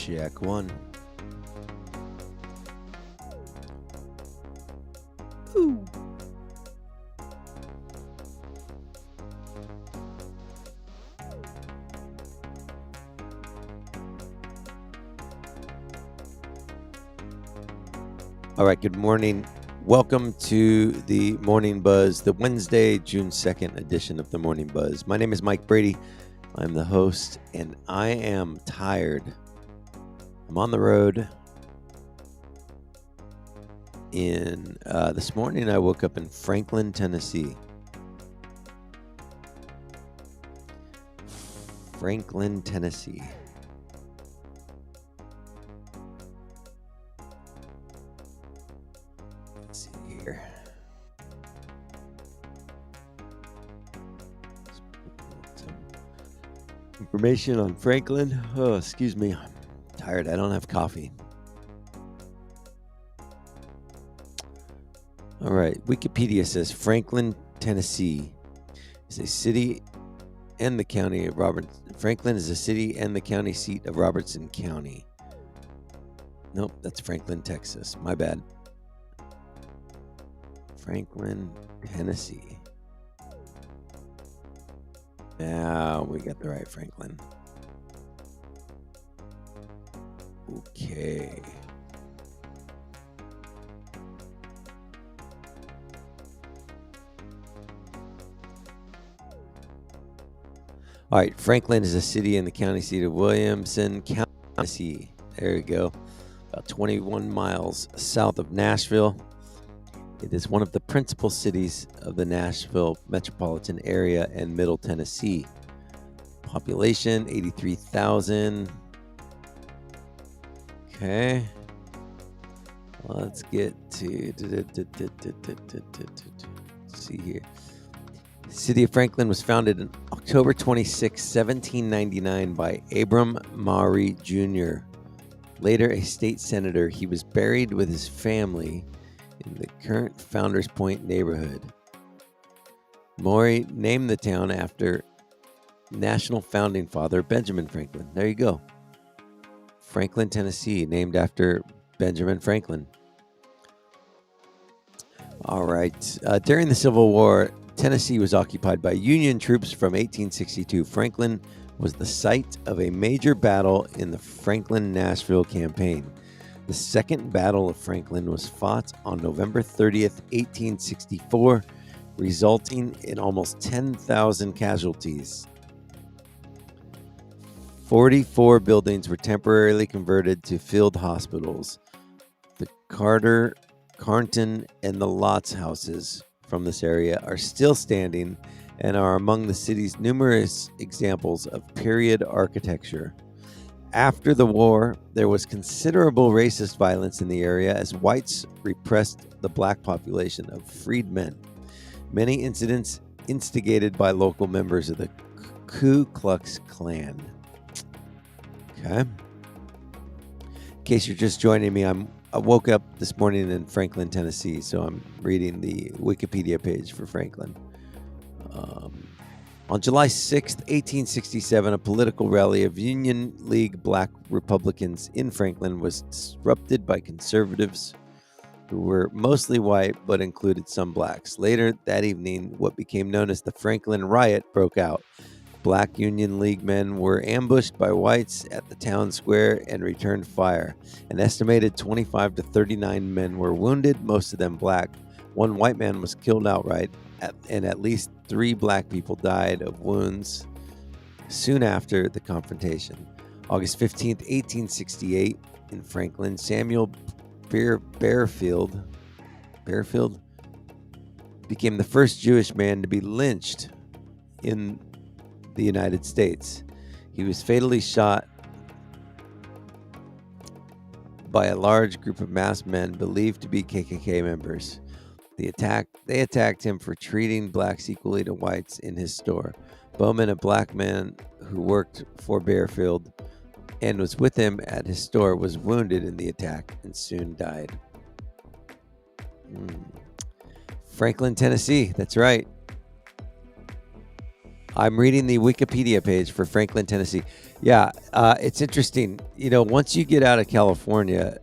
Check one. Ooh. All right, good morning. Welcome to the Morning Buzz, the Wednesday, June 2nd edition of the Morning Buzz. My name is Mike Brady. I'm the host, and I am tired. I'm on the road. This morning, I woke up in Franklin, Tennessee. Franklin, Tennessee. Let's see here. Some information on Franklin. Oh, excuse me. I'm tired. I don't have coffee. All right. Wikipedia says Franklin, Tennessee is a city and the county of Franklin is a city and the county seat of Robertson County. Nope, that's Franklin, Texas. My bad. Franklin, Tennessee. Now we got the right Franklin. Okay. All right, Franklin is a city in the county seat of Williamson County, Tennessee. There you go. About 21 miles south of Nashville. It is one of the principal cities of the Nashville metropolitan area and Middle Tennessee. Population, 83,000. Okay. Let's get to... Let's see here. The city of Franklin was founded on October 26, 1799 by Abram Maury Jr. Later a state senator, he was buried with his family in the current Founders Point neighborhood. Maury named the town after national founding father Benjamin Franklin. There you go. Franklin, Tennessee, named after Benjamin Franklin. All right. During the Civil War, Tennessee was occupied by Union troops from 1862. Franklin was the site of a major battle in the Franklin-Nashville campaign. The Second Battle of Franklin was fought on November 30th, 1864, resulting in almost 10,000 casualties. 44 buildings were temporarily converted to field hospitals. The Carnton, and the Lotz houses from this area are still standing and are among the city's numerous examples of period architecture. After the war, there was considerable racist violence in the area as whites repressed the black population of freedmen. Many incidents instigated by local members of the Ku Klux Klan. Okay. In case you're just joining me, I woke up this morning in Franklin, Tennessee, so I'm reading the Wikipedia page for Franklin. On July 6th, 1867, a political rally of Union League Black Republicans in Franklin was disrupted by conservatives who were mostly white but included some blacks. Later that evening, what became known as the Franklin Riot broke out. Black Union League men were ambushed by whites at the town square and returned fire. An estimated 25 to 39 men were wounded, most of them black. One white man was killed outright, and at least 3 black people died of wounds soon after the confrontation. August 15th, 1868, in Franklin, Samuel Bearfield became the first Jewish man to be lynched in the United States. He was fatally shot by a large group of masked men believed to be KKK members. They attacked him for treating blacks equally to whites in his store. Bowman, a black man who worked for Bearfield and was with him at his store, was wounded in the attack and soon died. Franklin, Tennessee. That's right. I'm reading the Wikipedia page for Franklin, Tennessee. Yeah, it's interesting. Once you get out of California,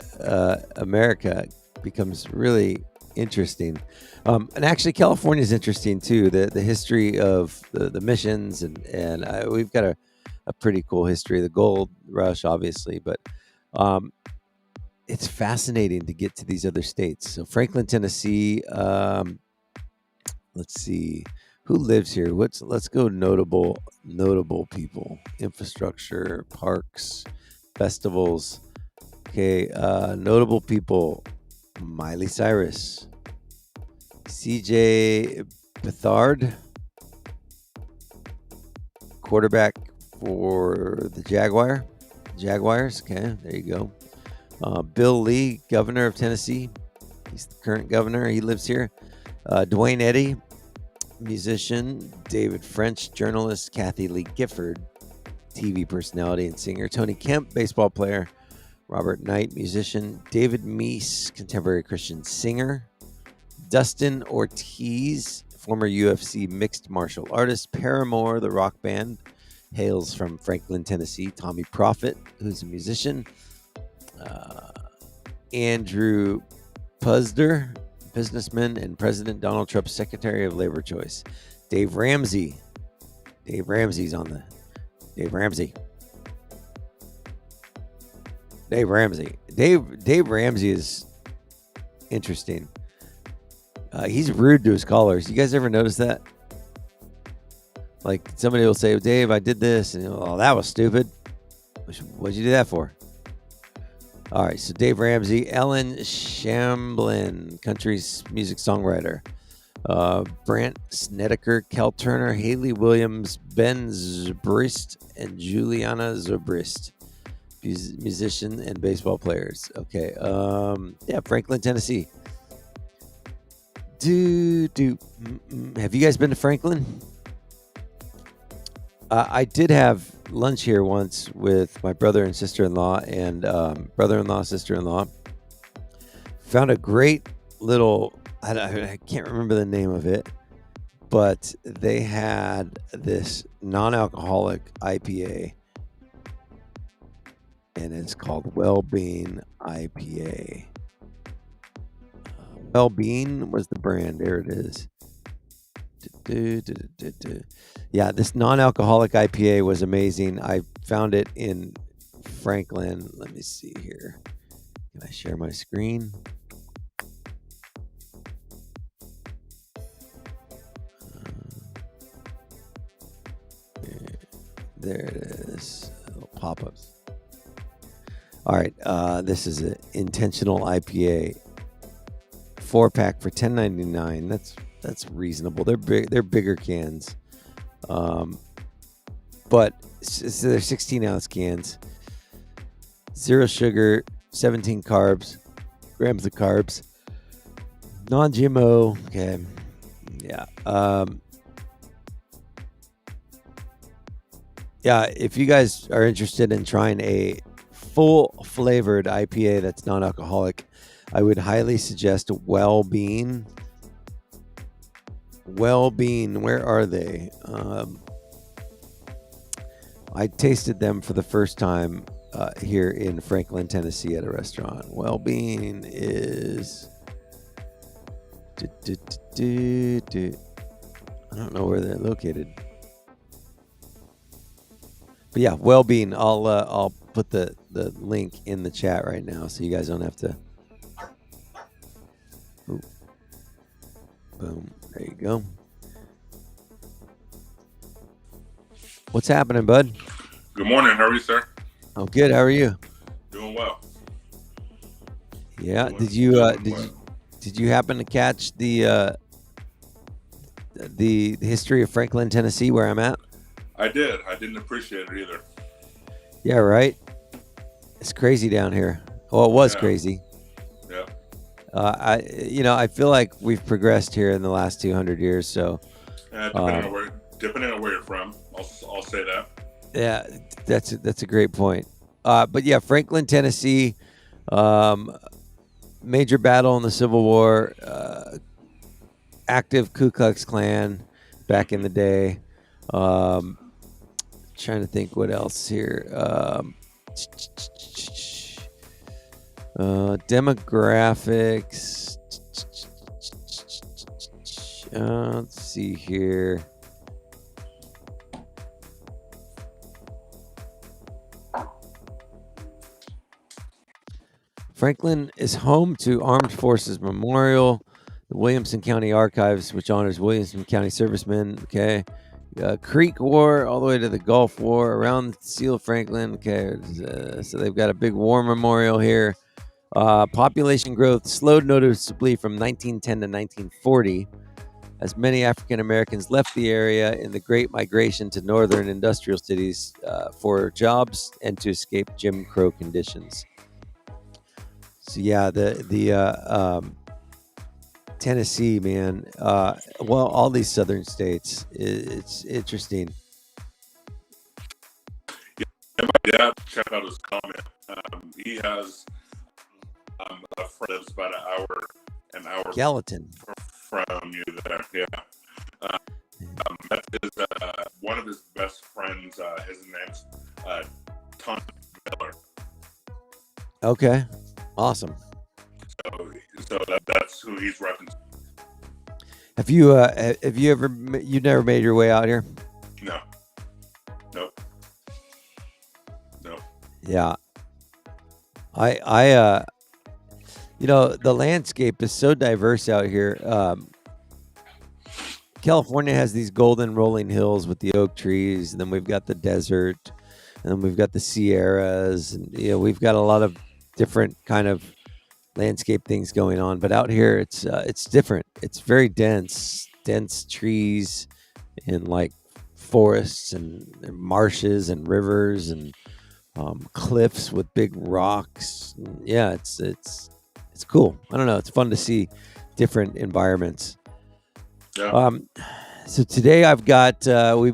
America becomes really interesting. And actually, California is interesting too. The history of the missions and we've got a pretty cool history. The gold rush, obviously, but it's fascinating to get to these other states. So Franklin, Tennessee. Let's see who lives here. Let's go notable people, infrastructure, parks, festivals. Okay, notable people: Miley Cyrus, CJ Beathard, quarterback for the Jaguars. Okay, there you go. Bill Lee, governor of Tennessee. He's the current governor. He lives here. Dwayne Eddy, musician. David French, journalist. Kathy Lee Gifford, TV personality and singer. Tony Kemp, baseball player. Robert Knight, musician. David Meese, contemporary Christian singer. Dustin Ortiz, former UFC mixed martial artist. Paramore, the rock band, hails from Franklin, Tennessee. Tommy Profit, who's a musician. Andrew Puzder, businessman and President Donald Trump's Secretary of Labor choice. Dave Ramsey. Dave Ramsey. Dave Ramsey is interesting. He's rude to his callers. You guys ever notice that? Like somebody will say, "Dave, I did this," and that was stupid. What'd you do that for? All right, so Dave Ramsey, Ellen Shamblin, country music songwriter, Brant Snedeker, Kel Turner, Haley Williams, Ben Zobrist, and Juliana Zobrist, musician and baseball players. Okay, Franklin, Tennessee. Have you guys been to Franklin? I did have lunch here once with my brother and sister-in-law and brother-in-law, sister-in-law. Found a great little, I can't remember the name of it, but they had this non-alcoholic IPA, and it's called Well-Being IPA. Well-Being was the brand. There it is. Yeah, this non-alcoholic IPA was amazing. I found it in Franklin. Let me see here. Can I share my screen? There it is. Little pop-ups. All right, this is an Intentional IPA 4-pack for $10.99. That's reasonable. They're big. They're bigger cans, but they're 16-ounce cans. 0 sugar, 17 grams of carbs, non-GMO. Okay, yeah, yeah. If you guys are interested in trying a full-flavored IPA that's non-alcoholic, I would highly suggest Well-Being. Well-Being, where are they? I tasted them for the first time here in Franklin, Tennessee at a restaurant. Well-Being is... I don't know where they're located. But yeah, Well-Being. I'll put the link in the chat right now so you guys don't have to... Ooh. Boom. There you go. What's happening, bud? Good morning. How are you, sir? I'm good. How are you? Doing well. Yeah. Did you happen to catch the history of Franklin, Tennessee, where I'm at? I did. I didn't appreciate it either. Yeah, right. It's crazy down here. Well, it was crazy. Yeah. I feel like we've progressed here in the last 200 years. So, depending on where you're from, I'll say that. Yeah, that's a great point. But yeah, Franklin, Tennessee, major battle in the Civil War, active Ku Klux Klan back in the day. Trying to think what else here. Demographics. Let's see here. Franklin is home to Armed Forces Memorial, the Williamson County Archives, which honors Williamson County servicemen. Okay. Creek War, all the way to the Gulf War, around Seal Franklin. Okay. So they've got a big war memorial here. Population growth slowed noticeably from 1910 to 1940 as many African Americans left the area in the Great Migration to northern industrial cities for jobs and to escape Jim Crow conditions. So yeah, the Tennessee, man. Well, all these southern states, it's interesting. Yeah, my dad checked out his comment. He has a friend that's about an hour Gallatin. from you there. Yeah. That is one of his best friends. His name's Tom Miller. Okay, awesome. So that's who he's referencing. Have you never made your way out here? No. Nope. Yeah. I the landscape is so diverse out here. California has these golden rolling hills with the oak trees, and then we've got the desert, and then we've got the Sierras, and we've got a lot of different kind of landscape things going on. But out here, it's different. It's very dense trees, and like forests and marshes and rivers and cliffs with big rocks. Yeah, it's cool. I don't know. It's fun to see different environments. Yeah. So today I've got we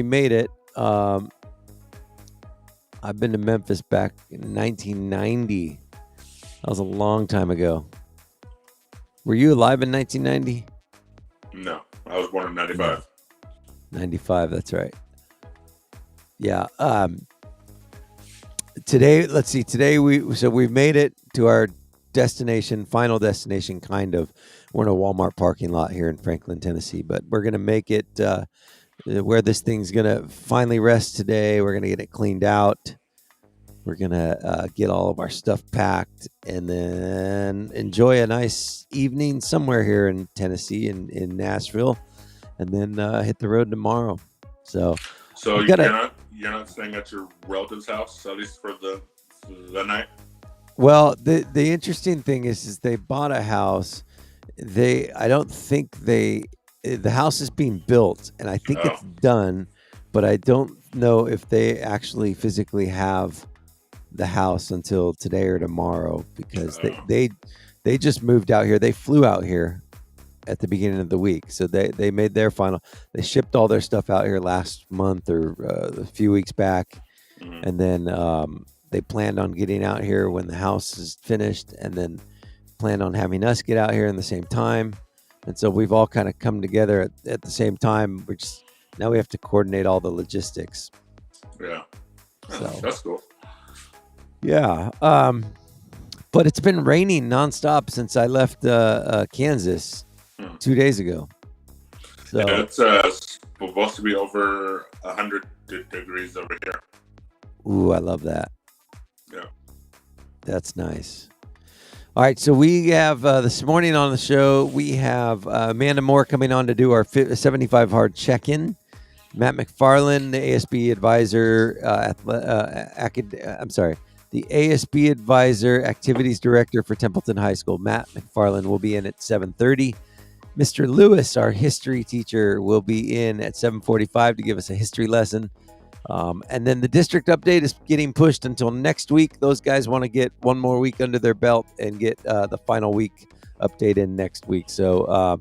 made it. I've been to Memphis back in 1990. That was a long time ago. Were you alive in 1990? No, I was born in 95. 95, that's right. Yeah. Today, let's see. Today we've made it to our final destination, kind of. We're in a Walmart parking lot here in Franklin, Tennessee, but we're gonna make it where this thing's gonna finally rest today. We're gonna get it cleaned out. We're gonna get all of our stuff packed, and then enjoy a nice evening somewhere here in Tennessee, in Nashville, and then hit the road tomorrow. So you're not staying at your relative's house, at least for the night? Well, the interesting thing is they bought a house. I don't think the house is being built, and I think it's done, but I don't know if they actually physically have the house until today or tomorrow, because they just moved out here. They flew out here at the beginning of the week, so they made their final. They shipped all their stuff out here last month or a few weeks back, and then they planned on getting out here when the house is finished, and then planned on having us get out here in the same time. And so we've all kind of come together at the same time. Now we have to coordinate all the logistics. Yeah. So that's cool. Yeah. But it's been raining nonstop since I left Kansas 2 days ago. So yeah, it's supposed to be over 100 degrees over here. Ooh, I love that. Yeah. That's nice. All right, so we have this morning on the show, we have Amanda Moore coming on to do our 75 hard check-in. Matt McFarland, the ASB advisor, the ASB advisor, activities director for Templeton High School. Matt McFarland will be in at 7:30. Mr. Lewis, our history teacher, will be in at 7:45 to give us a history lesson. And then the district update is getting pushed until next week. Those guys want to get one more week under their belt and get the final week update in next week. So,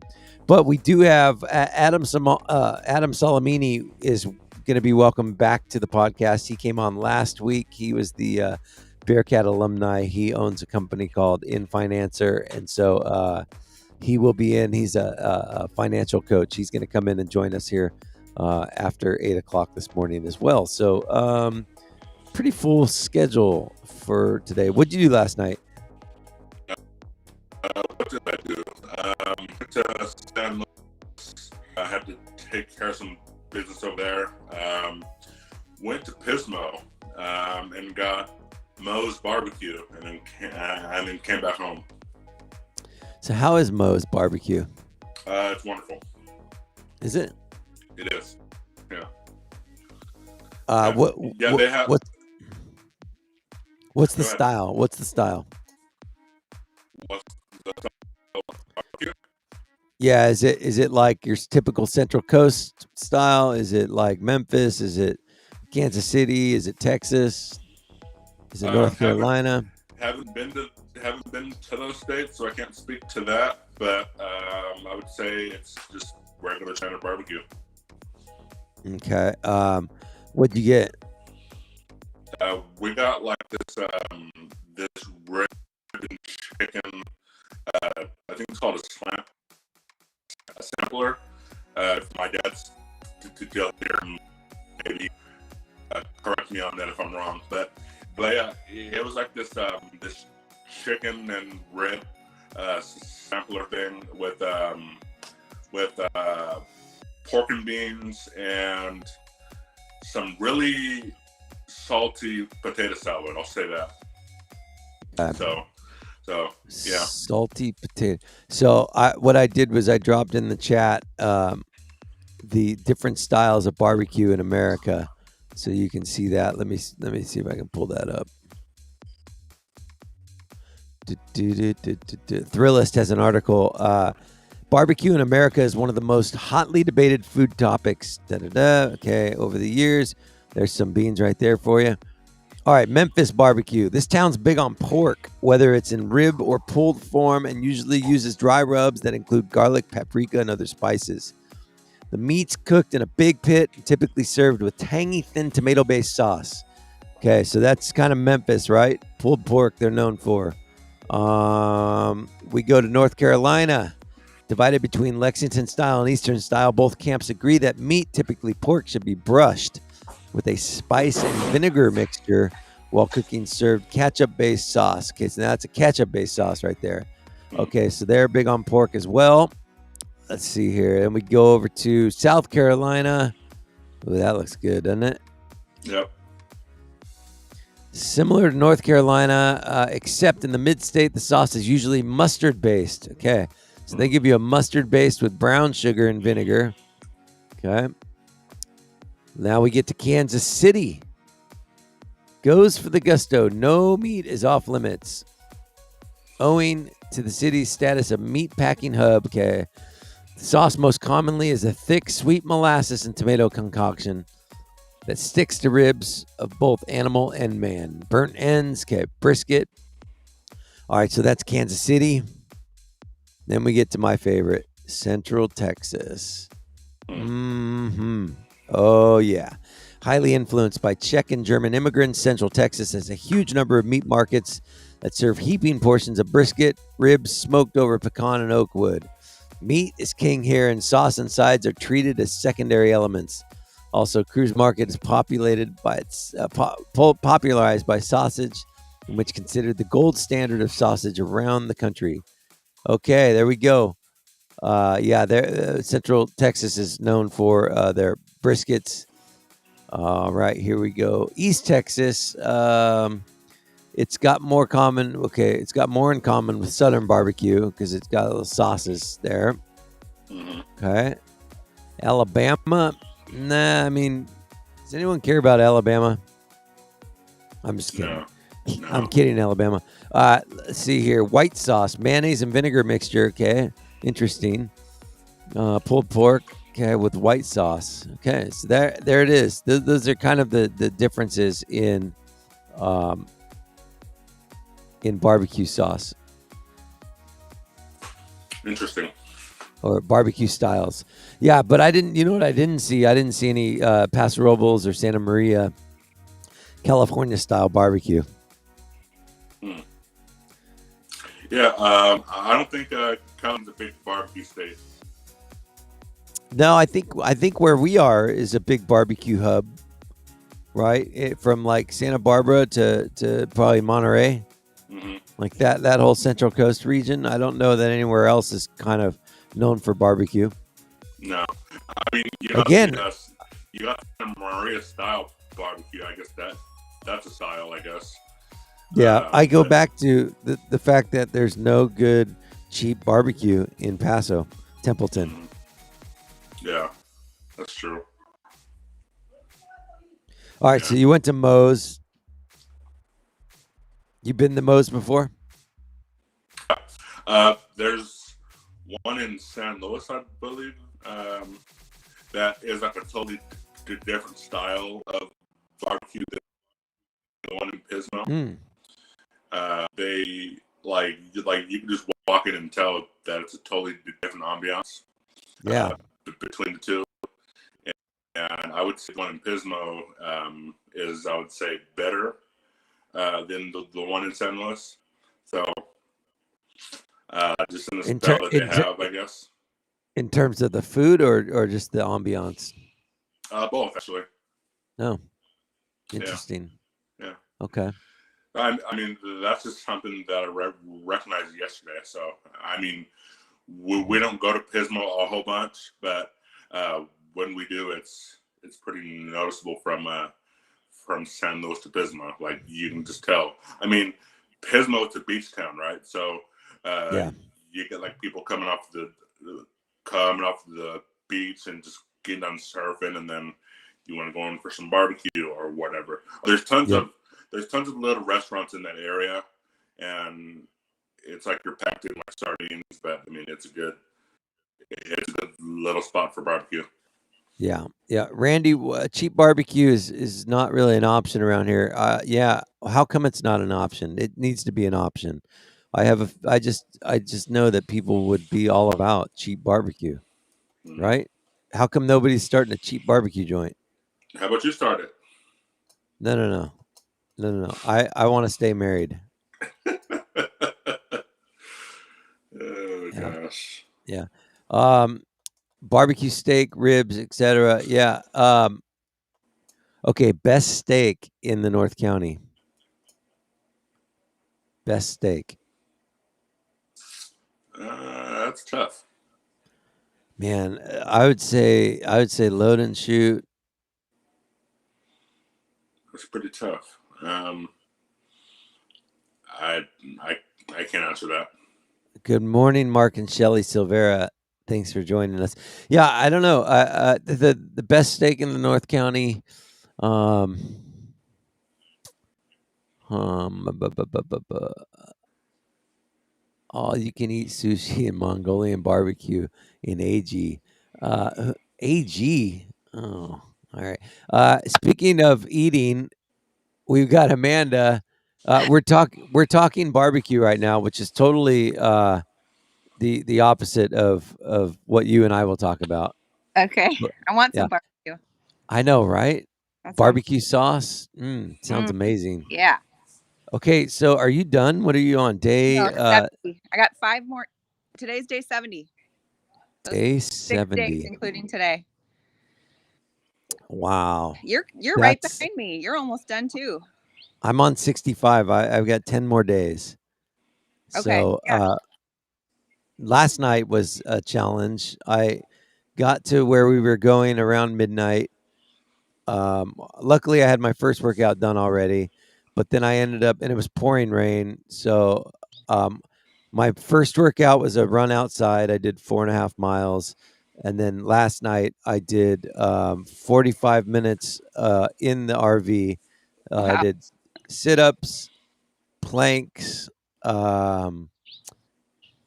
but we do have Adam Salamini is going to be welcomed back to the podcast. He came on last week. He was the Bearcat alumni. He owns a company called InFinancer, and so he will be in. He's a financial coach. He's going to come in and join us here after 8 o'clock this morning as well. So pretty full schedule for today. What'd you do last night? What did I do? Went to San Luis. I had to take care of some business over there. Went to Pismo and got Moe's barbecue, and then came back home. So how is Moe's barbecue? It's wonderful. Is it? It is. Yeah. They have. What's the Go ahead. style? What's the style? What's the barbecue? Yeah, is it like your typical Central Coast style? Is it like Memphis? Is it Kansas City? Is it Texas? Is it North Carolina? Haven't been to those states, so I can't speak to that. But I would say it's just regular standard barbecue. Okay. What'd you get? We got like this rib and chicken. I think it's called a sampler. My dad's to deal here, maybe correct me on that if I'm wrong. But yeah, it was like this chicken and rib sampler thing with pork and beans and some really salty potato salad. I'll say that. So yeah. Salty potato. So what I did was I dropped in the chat the different styles of barbecue in America, so you can see that. Let me see if I can pull that up. Thrillist has an article. Barbecue in America is one of the most hotly debated food topics. Okay, over the years, there's some beans right there for you. All right, Memphis barbecue. This town's big on pork, whether it's in rib or pulled form, and usually uses dry rubs that include garlic, paprika, and other spices. The meat's cooked in a big pit, typically served with tangy, thin tomato-based sauce. Okay, so that's kind of Memphis, right? Pulled pork they're known for. We go to North Carolina. Divided between Lexington style and Eastern style, both camps agree that meat, typically pork, should be brushed with a spice and vinegar mixture while cooking, served ketchup-based sauce. Okay, so that's a ketchup-based sauce right there. Okay, so they're big on pork as well. Let's see here. And we go over to South Carolina. Ooh, that looks good, doesn't it? Yep. Similar to North Carolina, except in the mid-state, the sauce is usually mustard-based. Okay, so they give you a mustard based with brown sugar and vinegar. Okay. Now we get to Kansas City. Goes for the gusto. No meat is off limits, owing to the city's status of meat packing hub. Okay. The sauce most commonly is a thick, sweet molasses and tomato concoction that sticks to ribs of both animal and man. Burnt ends. Okay. Brisket. All right. So that's Kansas City. Then we get to my favorite, Central Texas. Oh, yeah. Highly influenced by Czech and German immigrants, Central Texas has a huge number of meat markets that serve heaping portions of brisket, ribs smoked over pecan and oak wood. Meat is king here, and sauce and sides are treated as secondary elements. Also, Cruise Market is populated by popularized by sausage, which considered the gold standard of sausage around the country. Okay, there we go. Central Texas is known for their briskets. All right, here we go. East Texas, it's got more common. Okay, it's got more in common with Southern barbecue because it's got little sauces there. Okay, Alabama. Nah, I mean, does anyone care about Alabama? I'm just kidding. No. I'm kidding, Alabama. Let's see here. White sauce, mayonnaise and vinegar mixture. Okay, interesting. Pulled pork. Okay, with white sauce. Okay, so there it is. Those are kind of the differences in barbecue sauce. Interesting. Or barbecue styles. Yeah, but I didn't. You know what I didn't see? I didn't see any Paso Robles or Santa Maria, California style barbecue. Yeah, I don't think California's a big barbecue state. No, I think where we are is a big barbecue hub, right? From like Santa Barbara to probably Monterey, Hmm. like that whole Central Coast region. I don't know that anywhere else is kind of known for barbecue. No, I mean Again, you got the Maria style barbecue. I guess that's a style, I guess. yeah, I go But back to the fact that there's no good cheap barbecue in Paso, Templeton. mm, yeah, that's true. All right, so Yeah. you went to Moe's. You been to Moe's before? There's one in San Luis, I believe, that is like a totally different style of barbecue than the one in Pismo. Mm, They like you can just walk in and tell that it's a totally different ambiance yeah, between the two. And I would say the one in Pismo is, I would say, better than the one in San Luis. So just in the in style ter- that they in ter- have, I guess. in terms of the food or just the ambiance. Both actually. No, Yeah, interesting. yeah. Okay. I mean, that's just something that I recognized yesterday. So, I mean, we don't go to Pismo a whole bunch, but when we do, it's pretty noticeable from San Luis to Pismo. Like you can just tell. I mean, Pismo is a beach town, right? So uh, Yeah. you get like people coming off the beach and just getting done surfing, and then you want to go in for some barbecue or whatever. Yep. There's tons of little restaurants in that area, and it's like you're packed in like sardines. But I mean, it's a good little spot for barbecue. Yeah. Yeah. Randy, cheap barbecue is not really an option around here. Yeah. How come it's not an option? It needs to be an option. I just know that people would be all about cheap barbecue, Hmm. right? How come nobody's starting a cheap barbecue joint? How about you start it? No, no, no. No, no, no. I want to stay married. Oh Yeah. gosh. Yeah. Um, barbecue steak, ribs, etc. Yeah. Okay, best steak in the North County. Best steak. That's tough. Man, I would say load and shoot. That's pretty tough. I I I can't answer that. Good morning, Mark and Shelly Silvera. Thanks for joining us. Yeah, I don't know. The best steak in the North County. Um, all you can eat sushi and Mongolian barbecue in AG. AG. Oh, all right. Speaking of eating, we've got Amanda. We're talking barbecue right now, which is totally the opposite of what you and I will talk about. Okay. But I want yeah, some barbecue. I know, right? That sounds Barbecue sauce. Sounds mm, amazing. yeah. Okay, so are you done? What are you on day No, 70. I got 5 more. Today's day 70. So day 6 days, 70? including today. Wow, You're right that's behind me. You're almost done too. I'm on 65. I've got 10 more days. Okay. So Yeah. last night was a challenge. I got to where we were going around midnight. Luckily, I had my first workout done already, but then I ended up, and it was pouring rain. So, um, my first workout was a run outside. I did 4.5 miles. And then last night I did 45 minutes in the RV. I Wow. did sit ups, planks, um,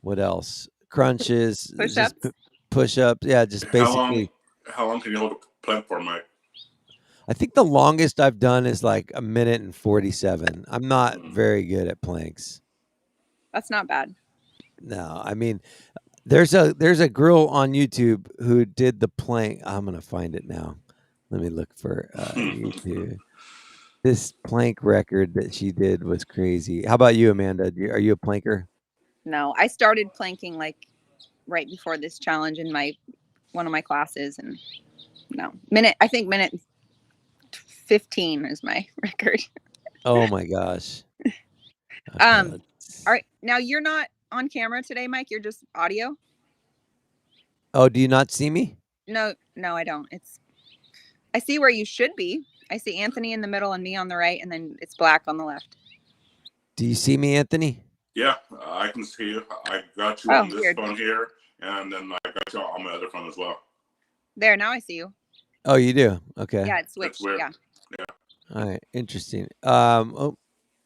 what else? Crunches, Push just ups. push ups. Yeah, just How long basically how long can you hold a plank for, Mike? I think the longest I've done is like a minute and 47. I'm not Mm. very good at planks. That's not bad. No, I mean, there's a girl on YouTube who did the plank. I'm gonna find it now. Let me look for YouTube. This plank record that she did was crazy. How about you, Amanda? Are you a planker? No, I started planking like right before this challenge, and my one of my classes, and I think minute 15 is my record. Oh my gosh. Okay, All let's... right, now you're not on camera today, Mike. You're just audio. Oh, do you not see me? No, I don't. I see where you should be. I see Anthony in the middle and me on the right, and then it's black on the left. Do you see me, Anthony? Yeah, I can see you. I got you on this phone here, and then I got you on my other phone as well. There, now I see you. Oh, you do? Okay. Yeah, it's switched. Yeah. All right, interesting. Oh,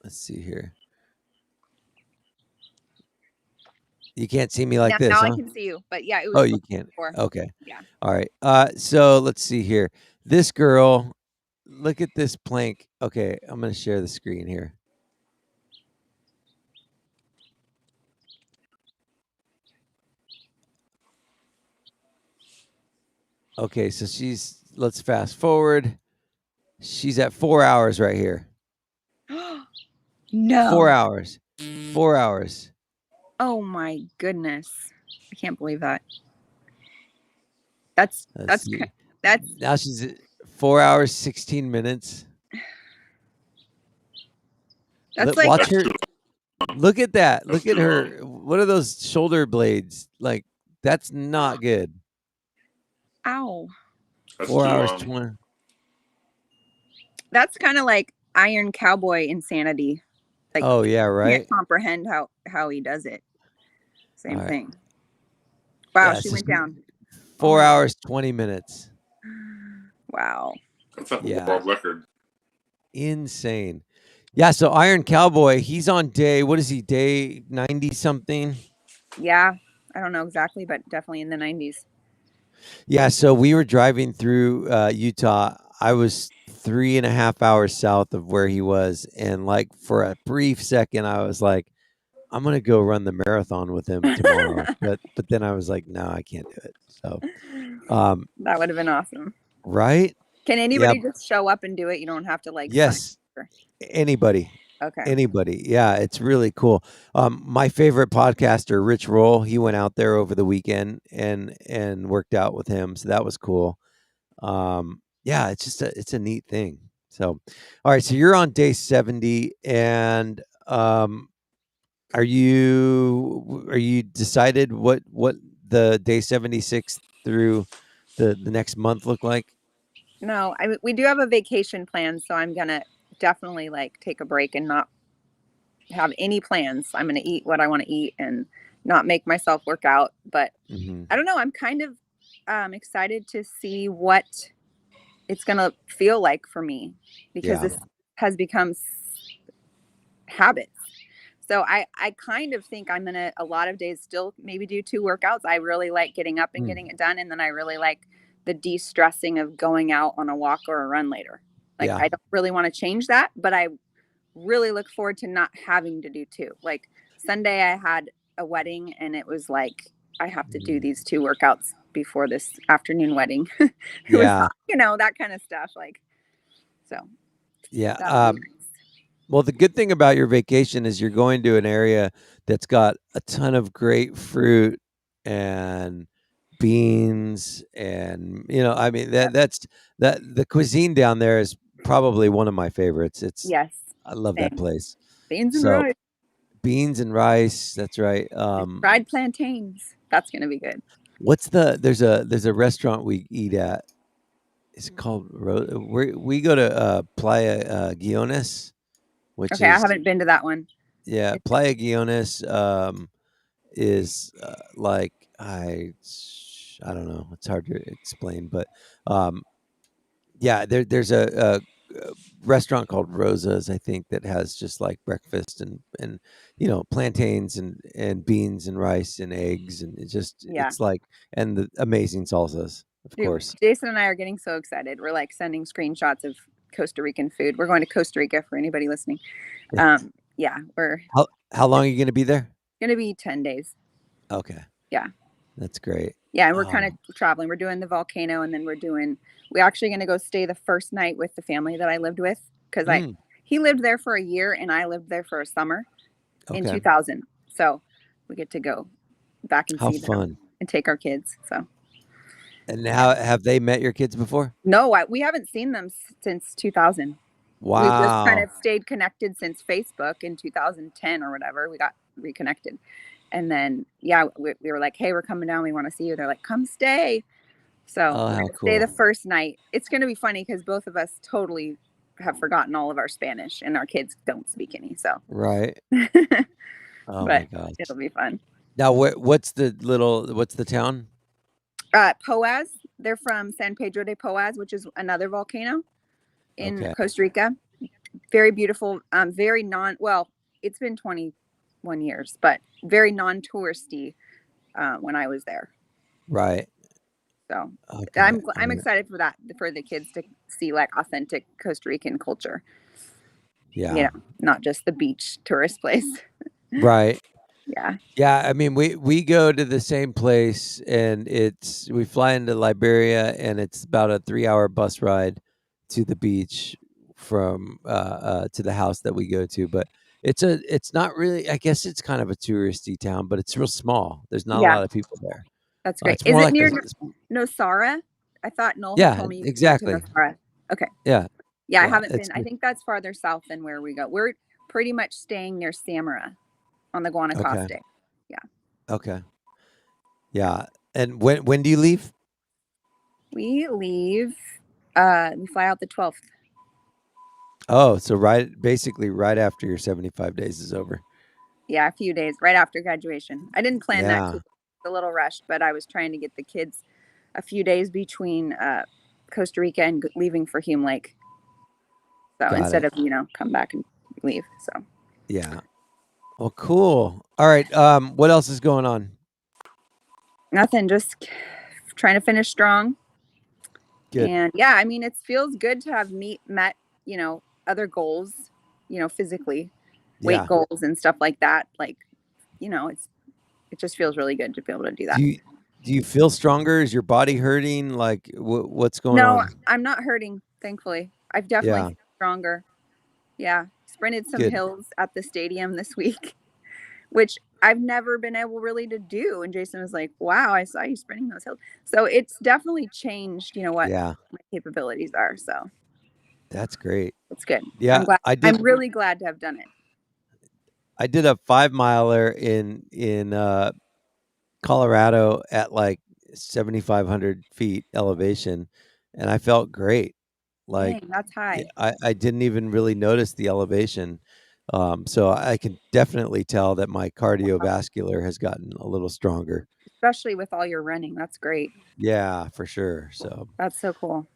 let's see here. You can't see me like this, now huh? I can see you, but yeah, it was. Oh, you can't. Before. Okay. Yeah. All right. So let's see here. This girl, look at this plank. Okay, I'm gonna share the screen here. Okay, so let's fast forward. She's at 4 hours right here. No. 4 hours. 4 hours. Oh my goodness. I can't believe that. That's now she's at 4 hours 16 minutes. That's watch her. Look at that. Look at her. What are those shoulder blades? Like, that's not good. Ow. 4 hours 20. That's kind of like Iron Cowboy insanity. Like, oh yeah, right. Can't comprehend how he does it. Same thing. Wow, she went down. 4 hours 20 minutes. Wow. That's a world record. Insane. Yeah, so Iron Cowboy, he's on day, what is he, day 90 something? Yeah, I don't know exactly, but definitely in the 90s. Yeah, so we were driving through Utah. I was 3.5 hours south of where he was, and like for a brief second, I was like, I'm gonna go run the marathon with him tomorrow. but then I was like, no, I can't do it. So that would have been awesome. Right? Can anybody just show up and do it? You don't have to like yes. Anybody. Okay. Anybody. Yeah, it's really cool. My favorite podcaster, Rich Roll, he went out there over the weekend and worked out with him. So that was cool. Yeah, it's just it's a neat thing. So, all right. So you're on day 70, and are you decided what the day 76 through the next month look like? No, we do have a vacation plan, so I'm gonna definitely like take a break and not have any plans. I'm gonna eat what I want to eat and not make myself work out. But I don't know. I'm kind of excited to see what it's gonna feel like for me, because this has become habits. So I kind of think I'm gonna a lot of days still maybe do 2 workouts. I really like getting up and getting it done, and then I really like the de-stressing of going out on a walk or a run later. Like I don't really want to change that, but I really look forward to not having to do 2. Like Sunday I had a wedding, and it was like I have to do these 2 workouts before this afternoon wedding. It was, you know, that kind of stuff. Like, so yeah. Well, the good thing about your vacation is you're going to an area that's got a ton of great fruit and beans, and I mean that's the cuisine down there is probably one of my favorites. I love that place. Beans and rice. Beans and rice. That's right. Fried plantains. That's gonna be good. What's there's a restaurant we eat at. It's called we go to Playa Guiones, which I haven't been to that one. Yeah, Playa Guiones is like I don't know. It's hard to explain, but yeah, there's a restaurant called Rosa's, I think, that has just like breakfast and plantains and beans and rice and eggs, and it's like, and the amazing salsas, of course. Jason and I are getting so excited. We're like sending screenshots of Costa Rican food. We're going to Costa Rica for anybody listening. Yeah, we're. How long are you going to be there? Going to be 10 days. Okay. Yeah. That's great. Yeah, and we're kind of traveling. We're doing the volcano, and then we're actually going to go stay the first night with the family that I lived with, because he lived there for a year and I lived there for a summer in 2000. So we get to go back and see them and take our kids. So And now, have they met your kids before? No, we haven't seen them since 2000. We've just kind Wow. of stayed connected since Facebook in 2010 or whatever. We got reconnected. And then, yeah, we were like, hey, we're coming down. We want to see you. They're like, come stay. So Oh, we're how going to stay the cool. first night. It's going to be funny because both of us totally have forgotten all of our Spanish and our kids don't speak any. So, Right. Oh my but gosh. it'll be fun. Now, what's the town? Poaz, they're from San Pedro de Poaz, which is another volcano in Okay. Costa Rica. Very beautiful, very well, it's been 21 years, but very non-touristy when I was there. Right. So Okay. I'm excited for that, for the kids to see like authentic Costa Rican culture. Yeah. You know, not just the beach tourist place. Right. Yeah. Yeah, I mean, we go to the same place, and we fly into Liberia, and it's about a 3-hour bus ride to the beach from to the house that we go to. But it's not really. I guess it's kind of a touristy town, but it's real small. There's not a Yeah, lot of people there. that's great. It's Is more it like near Nosara? I thought Noel had yeah, told me you went to exactly. Nosara. Okay. Yeah, Yeah, I yeah. haven't been. I think that's farther south than where we go. We're pretty much staying near Samara on the Okay, Guanacaste. Yeah. okay, yeah. And when do you leave? We leave, we fly out the 12th. Oh, so basically right after your 75 days is over. Yeah, a few days right after graduation. I didn't plan that Yeah, too. A little rushed, but I was trying to get the kids a few days between Costa Rica and leaving for Hume Lake. So got instead it. of, come back and leave. So Yeah. Well, cool. All right. What else is going on? nothing, just trying to finish strong. Good. And yeah, I mean, it feels good to have met, other goals, physically, weight Yeah. goals and stuff like that. Like, it just feels really good to be able to do that. Do you feel stronger? Is your body hurting? Like what's going No, on? I'm not hurting, thankfully. I've definitely Yeah. feel stronger. Yeah. Sprinted some Good. hills at the stadium this week, which I've never been able really to do. And Jason was like, wow, I saw you sprinting those hills. So it's definitely changed, what Yeah. my capabilities are. So That's great. it's good. Yeah, I'm really glad to have done it. I did a 5-miler in Colorado at like 7,500 feet elevation, and I felt great. Like Dang, that's high. I didn't even really notice the elevation. So I can definitely tell that my cardiovascular has gotten a little stronger. Especially with all your running. That's great. Yeah, for sure. So, That's so cool.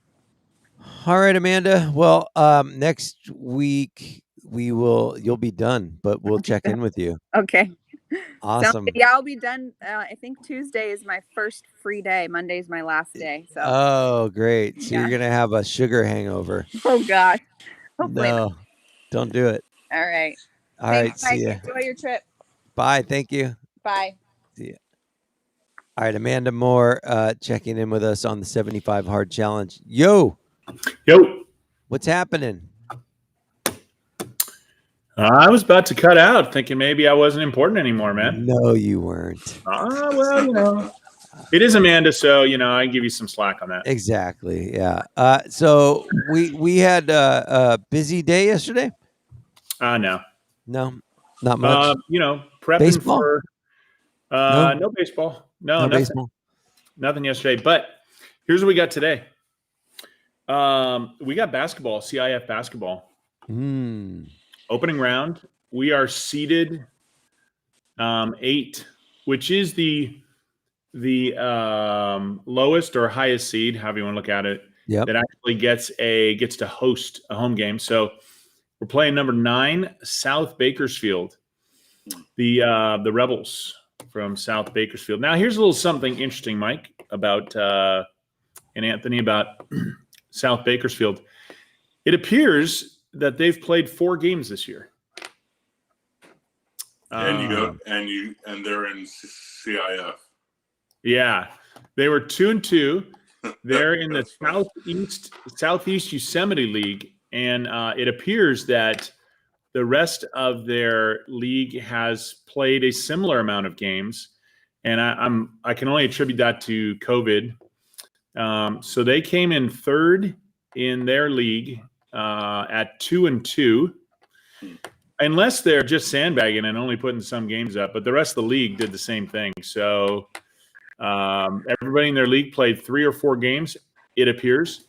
all right, Amanda. Well, next week you'll be done, but we'll check in with you. Okay. Sounds Awesome. good. Yeah, I'll be done. I think Tuesday is my first free day. Monday's my last day. So, Oh, great. So yeah. you're gonna have a sugar hangover. Oh gosh. Hopefully not. No, don't do it. All right. All right, Thanks, see Mike. ya. Enjoy your trip. Bye. Thank you. Bye. See ya. All right, Amanda Moore checking in with us on the 75 Hard Challenge. Yo, what's happening? I was about to cut out, thinking maybe I wasn't important anymore, man. No, you weren't. Well, it is Amanda, so I can give you some slack on that. Exactly. Yeah. So we had a busy day yesterday. No, not much. Prepping Baseball? for no baseball. No, nothing. Baseball. Nothing yesterday. But here's what we got today. We got basketball, CIF basketball. Opening round. We are seeded 8, which is the lowest or highest seed, however you want to look at it. Yep. That actually gets to host a home game. So we're playing number 9, South Bakersfield, the Rebels from South Bakersfield. Now, here's a little something interesting, Mike, about and Anthony, about South Bakersfield. It appears that they've played 4 games this year. And they're in CIF. Yeah, they were 2-2. They're in the Southeast Yosemite League, and it appears that the rest of their league has played a similar amount of games. And I can only attribute that to COVID. So they came in third in their league at 2-2, unless they're just sandbagging and only putting some games up. But the rest of the league did the same thing. So everybody in their league played 3 or 4 games, it appears.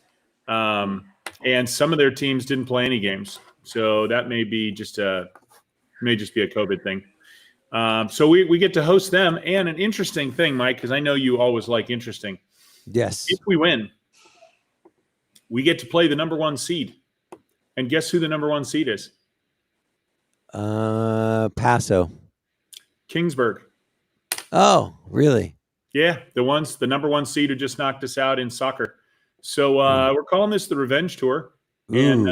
And some of their teams didn't play any games. So that may just be a COVID thing. So we get to host them. And an interesting thing, Mike, because I know you always like interesting. Yes. If we win, we get to play the number 1 seed. And guess who the number 1 seed is? Paso. Kingsburg. Oh, really? Yeah, the number 1 seed who just knocked us out in soccer. So we're calling this the revenge tour. And,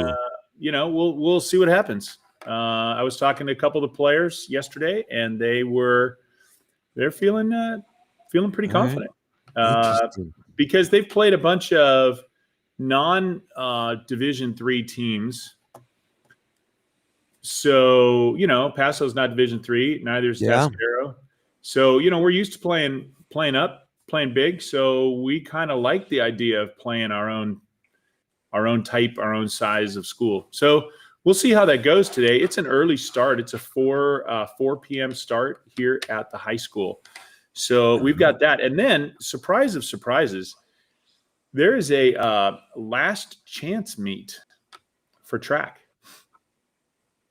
we'll see what happens. I was talking to a couple of the players yesterday, and they're feeling pretty confident. Because they've played a bunch of non-Division III teams. So, Paso's not Division III, neither is Tascadero. So, we're used to playing up, playing big. So we kind of like the idea of playing our own type, our own size of school. So we'll see how that goes today. It's an early start. It's a 4 p.m. start here at the high school. So we've got that. And then, surprise of surprises, there is a last chance meet for track.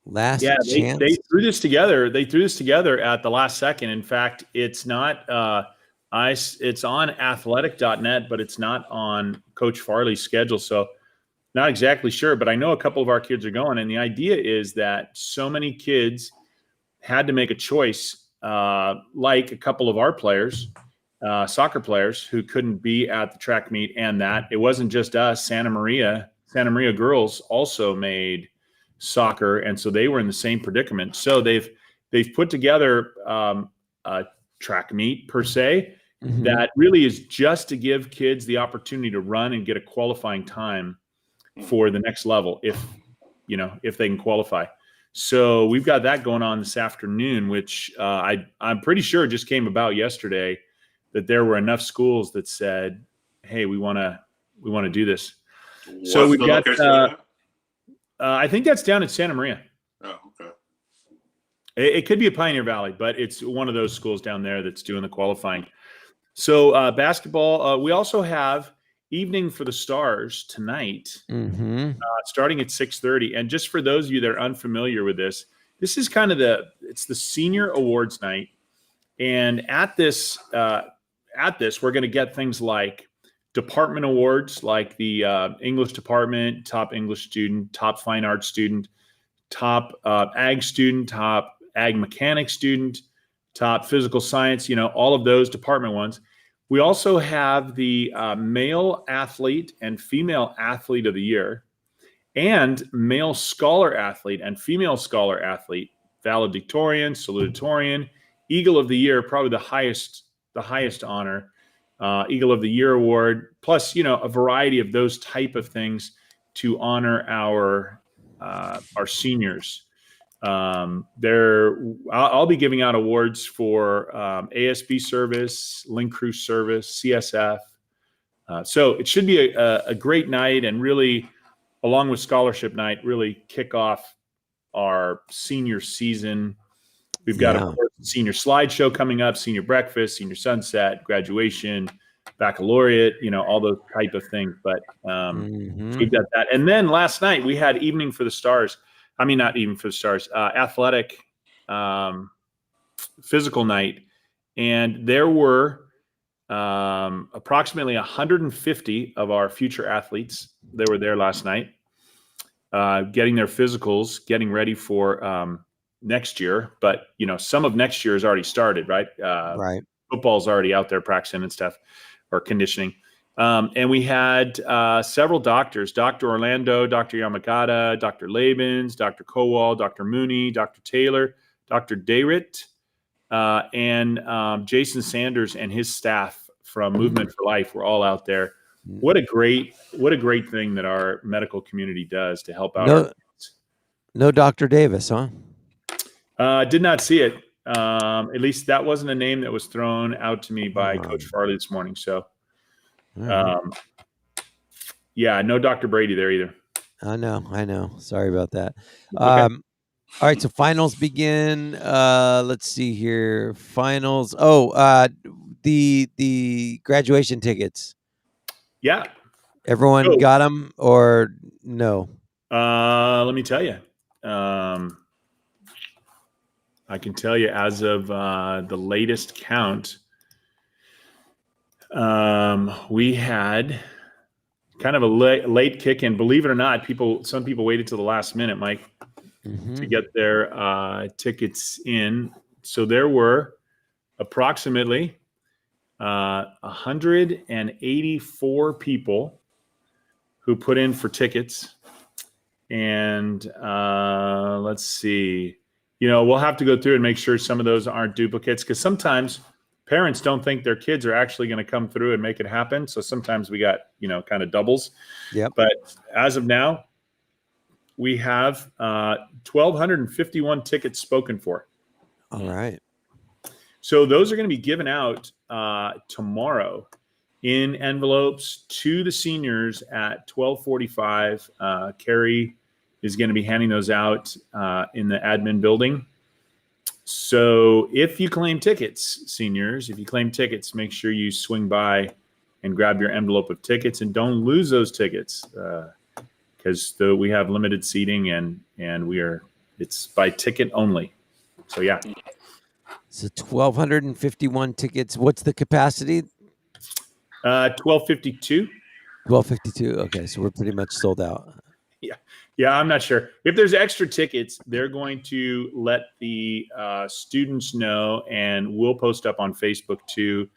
Last chance? They threw this together. They threw this together at the last second. In fact, it's not it's on athletic.net, but it's not on Coach Farley's schedule. So not exactly sure, but I know a couple of our kids are going. And the idea is that so many kids had to make a choice, like a couple of our players, soccer players who couldn't be at the track meet, and that it wasn't just us. Santa Maria girls also made soccer, and so they were in the same predicament. So they've put together a track meet per se that really is just to give kids the opportunity to run and get a qualifying time for the next level, if they can qualify. So we've got that going on this afternoon, which I'm pretty sure just came about yesterday, that there were enough schools that said, "Hey, we want to do this." So we've got. I think that's down in Santa Maria. Oh, okay. It could be a Pioneer Valley, but it's one of those schools down there that's doing the qualifying. So basketball, we also have Evening for the Stars tonight, starting at 6:30. And just for those of you that are unfamiliar with this is kind of it's the senior awards night. And at this, we're going to get things like department awards, like the English department, top English student, top fine arts student, top ag student, top ag mechanic student, top physical science, all of those department ones. We also have the male athlete and female athlete of the year, and male scholar athlete and female scholar athlete, valedictorian, salutatorian, Eagle of the Year, probably the highest honor, Eagle of the Year award, plus a variety of those type of things to honor our seniors. I'll be giving out awards for ASB service, Link Crew service, CSF. So it should be a great night, and really, along with scholarship night, really kick off our senior season. We've got a senior slideshow coming up, senior breakfast, senior sunset, graduation, baccalaureate, all those type of things. But we've got that. And then last night we had Evening for the Stars. I mean, not Evening for the Stars, athletic physical night. And there were approximately 150 of our future athletes that were there last night, getting their physicals, getting ready for next year. But, some of next year has already started, right? Right. Football's already out there practicing and stuff, or conditioning. And we had several doctors, Dr. Orlando, Dr. Yamagata, Dr. Labens, Dr. Kowal, Dr. Mooney, Dr. Taylor, Dr. Dayrit, and Jason Sanders and his staff from Movement for Life were all out there. What a great thing that our medical community does to help out. No Dr. Davis, huh? Did not see it. At least that wasn't a name that was thrown out to me by Coach Farley this morning. So All right. Yeah, no Dr. Brady there either. I know. Sorry about that. Okay. All right, so finals begin. Let's see here. Finals. The graduation tickets. Yeah. Everyone So, got them or no? let me tell you. I can tell you as of the latest count, we had kind of a late kick in. Believe it or not, some people waited till the last minute, Mike, to get their tickets in. So there were approximately 184 people who put in for tickets. And let's see, we'll have to go through and make sure some of those aren't duplicates, because sometimes parents don't think their kids are actually going to come through and make it happen. So sometimes we got, kind of doubles. Yep. But as of now, we have 1,251 tickets spoken for. All right. So those are going to be given out tomorrow in envelopes to the seniors at 12:45. Carrie is going to be handing those out in the admin building. So if you claim tickets, seniors, make sure you swing by and grab your envelope of tickets, and don't lose those tickets, because we have limited seating and it's by ticket only. So yeah. So 1,251 tickets. What's the capacity? 1252. 1,252. Okay, so we're pretty much sold out. Yeah, I'm not sure. If there's extra tickets, they're going to let the students know, and we'll post up on Facebook too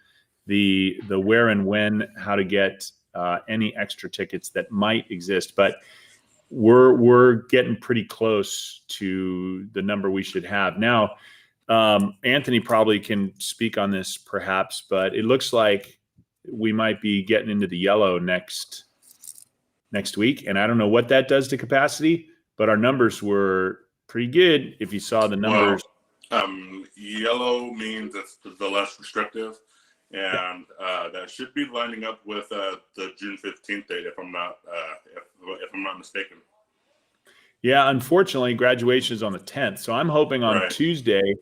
the where and when, how to get any extra tickets that might exist. But we're getting pretty close to the number we should have now. Anthony probably can speak on this perhaps, but it looks like we might be getting into the yellow next week. And I don't know what that does to capacity, but our numbers were pretty good. If you saw the numbers. Yellow means it's the less restrictive. And that should be lining up with the June 15th date, if I'm not mistaken. Yeah, unfortunately, graduation is on the 10th. So I'm hoping on Tuesday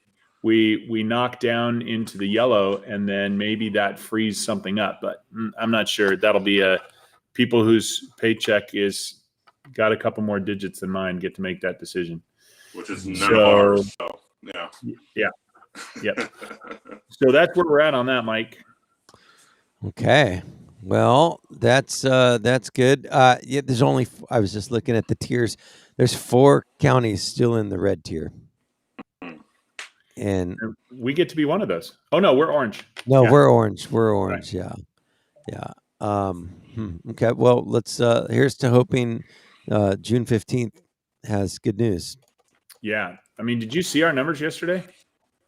we knock down into the yellow, and then maybe that frees something up. But I'm not sure. That'll be people whose paycheck is got a couple more digits than mine get to make that decision. Which is none of ours. So, yeah. Yeah. Yep. So that's where we're at on that, Mike. Okay. Well, that's good. Yeah, there's only, I was just looking at the tiers. There's 4 counties still in the red tier. And we get to be one of those. Oh no, we're orange. No, yeah. We're orange. We're orange. Right. Yeah. Okay. Well, let's, here's to hoping, June 15th has good news. Yeah. I mean, did you see our numbers yesterday?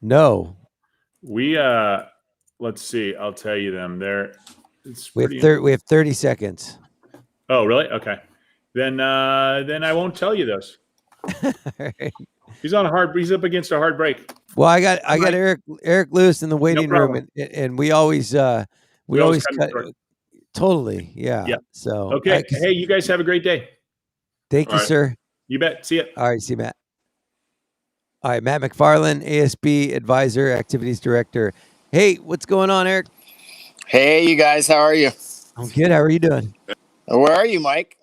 No. We, let's see. I'll tell you them. We have 30 seconds. Oh, really? Okay. Then I won't tell you those. Right. He's up against a hard break. Well, I got Eric Lewis in the waiting room, and we always cut. Totally. Yeah. So okay. Hey, you guys have a great day. Thank you, sir. You bet. See you. All right. See you, Matt. All right, Matt McFarland, ASB Advisor, Activities Director. Hey, what's going on, Eric? Hey, you guys. How are you? I'm good. How are you doing? Where are you, Mike?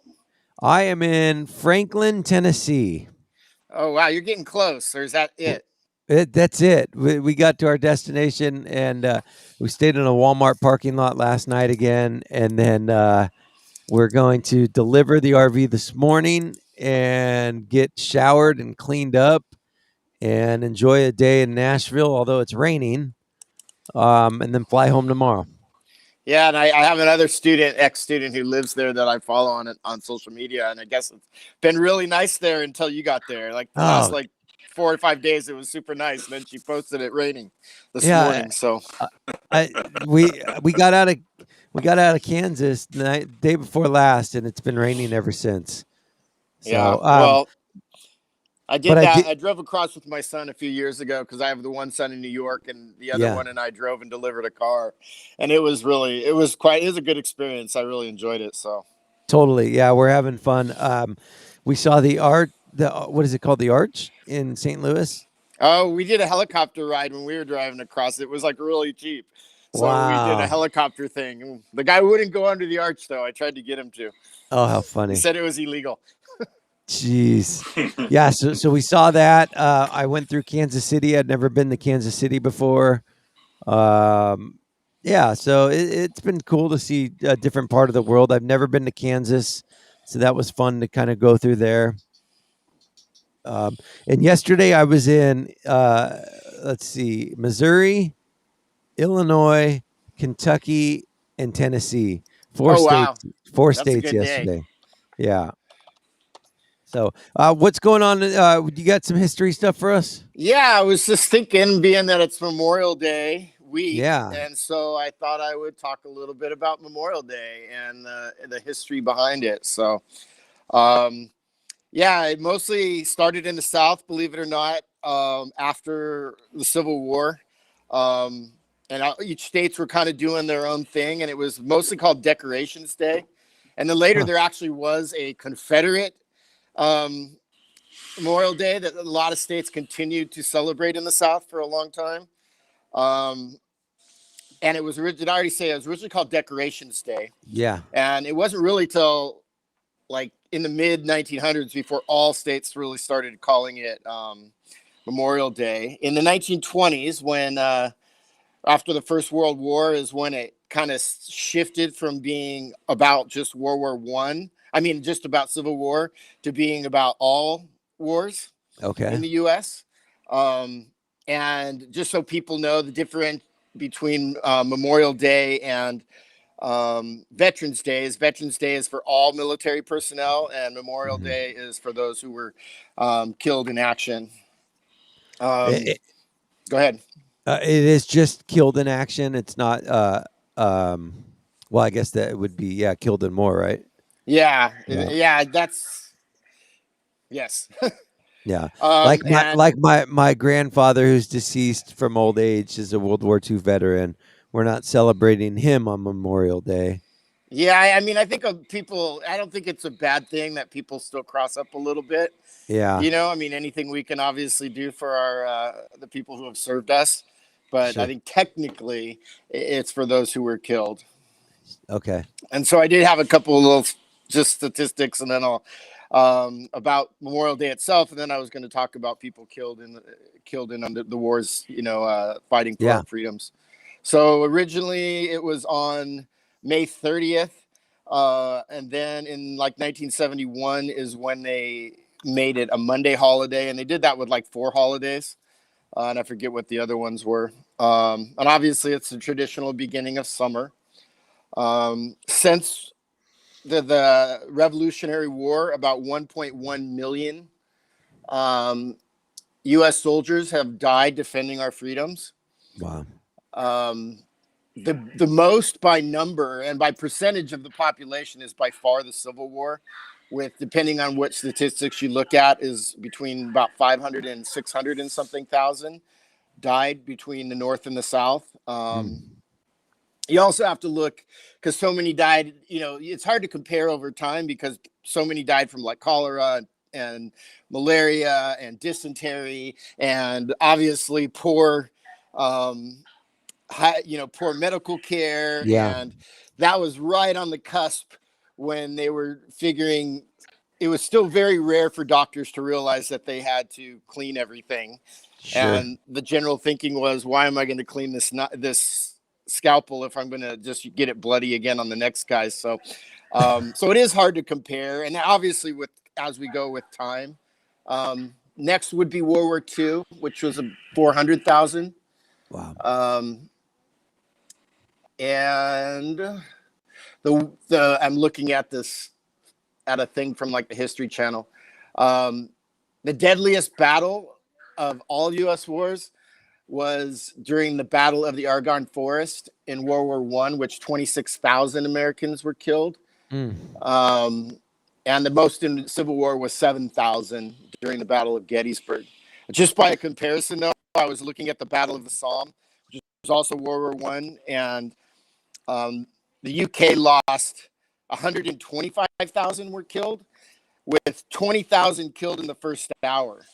I am in Franklin, Tennessee. Oh, wow. You're getting close. Or is that it? That's it. We got to our destination, and we stayed in a Walmart parking lot last night again. And then we're going to deliver the RV this morning and get showered and cleaned up and enjoy a day in Nashville, although it's raining, and then fly home tomorrow. Yeah, and I have another ex-student who lives there that I follow on social media, and I guess it's been really nice there until you got there. Like the last 4 or 5 days, it was super nice. And then she posted it raining this morning. So we got out of Kansas the day before last, and it's been raining ever since. So, yeah. Well, I did But that. I drove across with my son a few years ago because I have the one son in New York, and the other Yeah. one and I drove and delivered a car, and it was a good experience. I really enjoyed it. So Totally. Yeah, we're having fun. We saw what is it called? The Arch in St. Louis. oh, we did a helicopter ride when we were driving across. It was like really cheap. So we did a Wow. helicopter thing. The guy wouldn't go under the arch though. I tried to get him to. Oh, how He funny. said it was illegal. Jeez. Yeah, so we saw that. I went through Kansas City. I'd never been to Kansas City before. Yeah, so it's been cool to see a different part of the world. I've never been to Kansas, so that was fun to kind of go through there. And yesterday I was in, let's see, Missouri, Illinois, Kentucky, and Tennessee. Four Oh, wow. states. Four That's a states good day. yesterday. Yeah. So, what's going on? You got some history stuff for us? Yeah, I was just thinking, being that it's Memorial Day week, Yeah. and so I thought I would talk a little bit about Memorial Day and the history behind it. So, yeah, it mostly started in the South, believe it or not, after the Civil War. And each states were kind of doing their own thing, and it was mostly called Decorations Day. And then later, Huh. there actually was a Confederate Memorial Day that a lot of states continued to celebrate in the South for a long time. And it was originally, I already say, it was originally called Decorations Day. Yeah. And it wasn't really till like in the mid 1900s before all states really started calling it Memorial Day. In the 1920s, when after the First World War, is when it kind of shifted from being about just World War One. I mean, just about Civil War, to being about all wars Okay. in the U.S. And just so people know the difference between Memorial Day and Veterans Day is for all military personnel, and Memorial Mhm. Day is for those who were killed in action. It, Go ahead. it is just killed in action. It's not. Well, I guess that would be killed in war, right? Yeah, Yeah. yeah, that's yes. Yeah. And Like my grandfather, who's deceased from old age, is a World War II veteran. We're not celebrating him on Memorial Day. yeah, I mean, I think people. I don't think it's a bad thing that people still cross up a little bit. Yeah. You know, I mean, anything we can obviously do for our the people who have served us, but Sure. I think technically it's for those who were killed. Okay. And so I did have a couple of little just statistics, and then I'll about Memorial Day itself, and then I was going to talk about people killed in under the wars, you know, fighting for Yeah. our freedoms. So originally it was on May 30th, and then in like 1971 is when they made it a Monday holiday, and they did that with like 4 holidays, and I forget what the other ones were. And obviously it's the traditional beginning of summer. Since the Revolutionary War, about 1.1 million U.S. soldiers have died defending our freedoms. Wow. The most by number and by percentage of the population is by far the Civil War, with, depending on what statistics you look at, is between about 500 and 600 and something thousand died between the North and the South. You also have to look, because so many died, you know, it's hard to compare over time because so many died from like cholera and malaria and dysentery, and obviously poor, poor medical care. Yeah. And that was right on the cusp when they were figuring it was still very rare for doctors to realize that they had to clean everything. Sure. And the general thinking was, why am I going to clean this scalpel if I'm going to just get it bloody again on the next guy? So so it is hard to compare, and obviously as we go with time, next would be World War II, which was 400,000. Wow. And the I'm looking at this at a thing from like the History Channel. The deadliest battle of all U.S. wars was during the Battle of the Argonne Forest in World War I, which 26,000 Americans were killed. and the most in the Civil War was 7,000 during the Battle of Gettysburg. Just by a comparison, though, I was looking at the Battle of the Somme, which was also World War I, and the UK lost 125,000 were killed, with 20,000 killed in the first hour.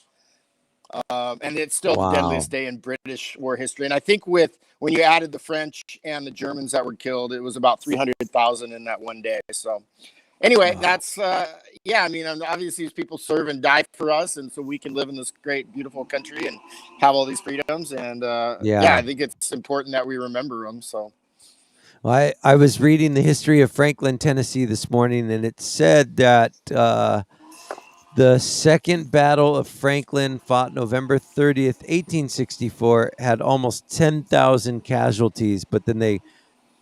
And it's still the deadliest day in British war history. And I think when you added the French and the Germans that were killed, it was about 300,000 in that one day. So anyway, that's, I mean, obviously these people serve and die for us. And so we can live in this great, beautiful country and have all these freedoms. And I think it's important that we remember them. So. Well, I was reading the history of Franklin, Tennessee this morning, and it said that the Second Battle of Franklin, fought November 30th, 1864, had almost 10,000 casualties, but then they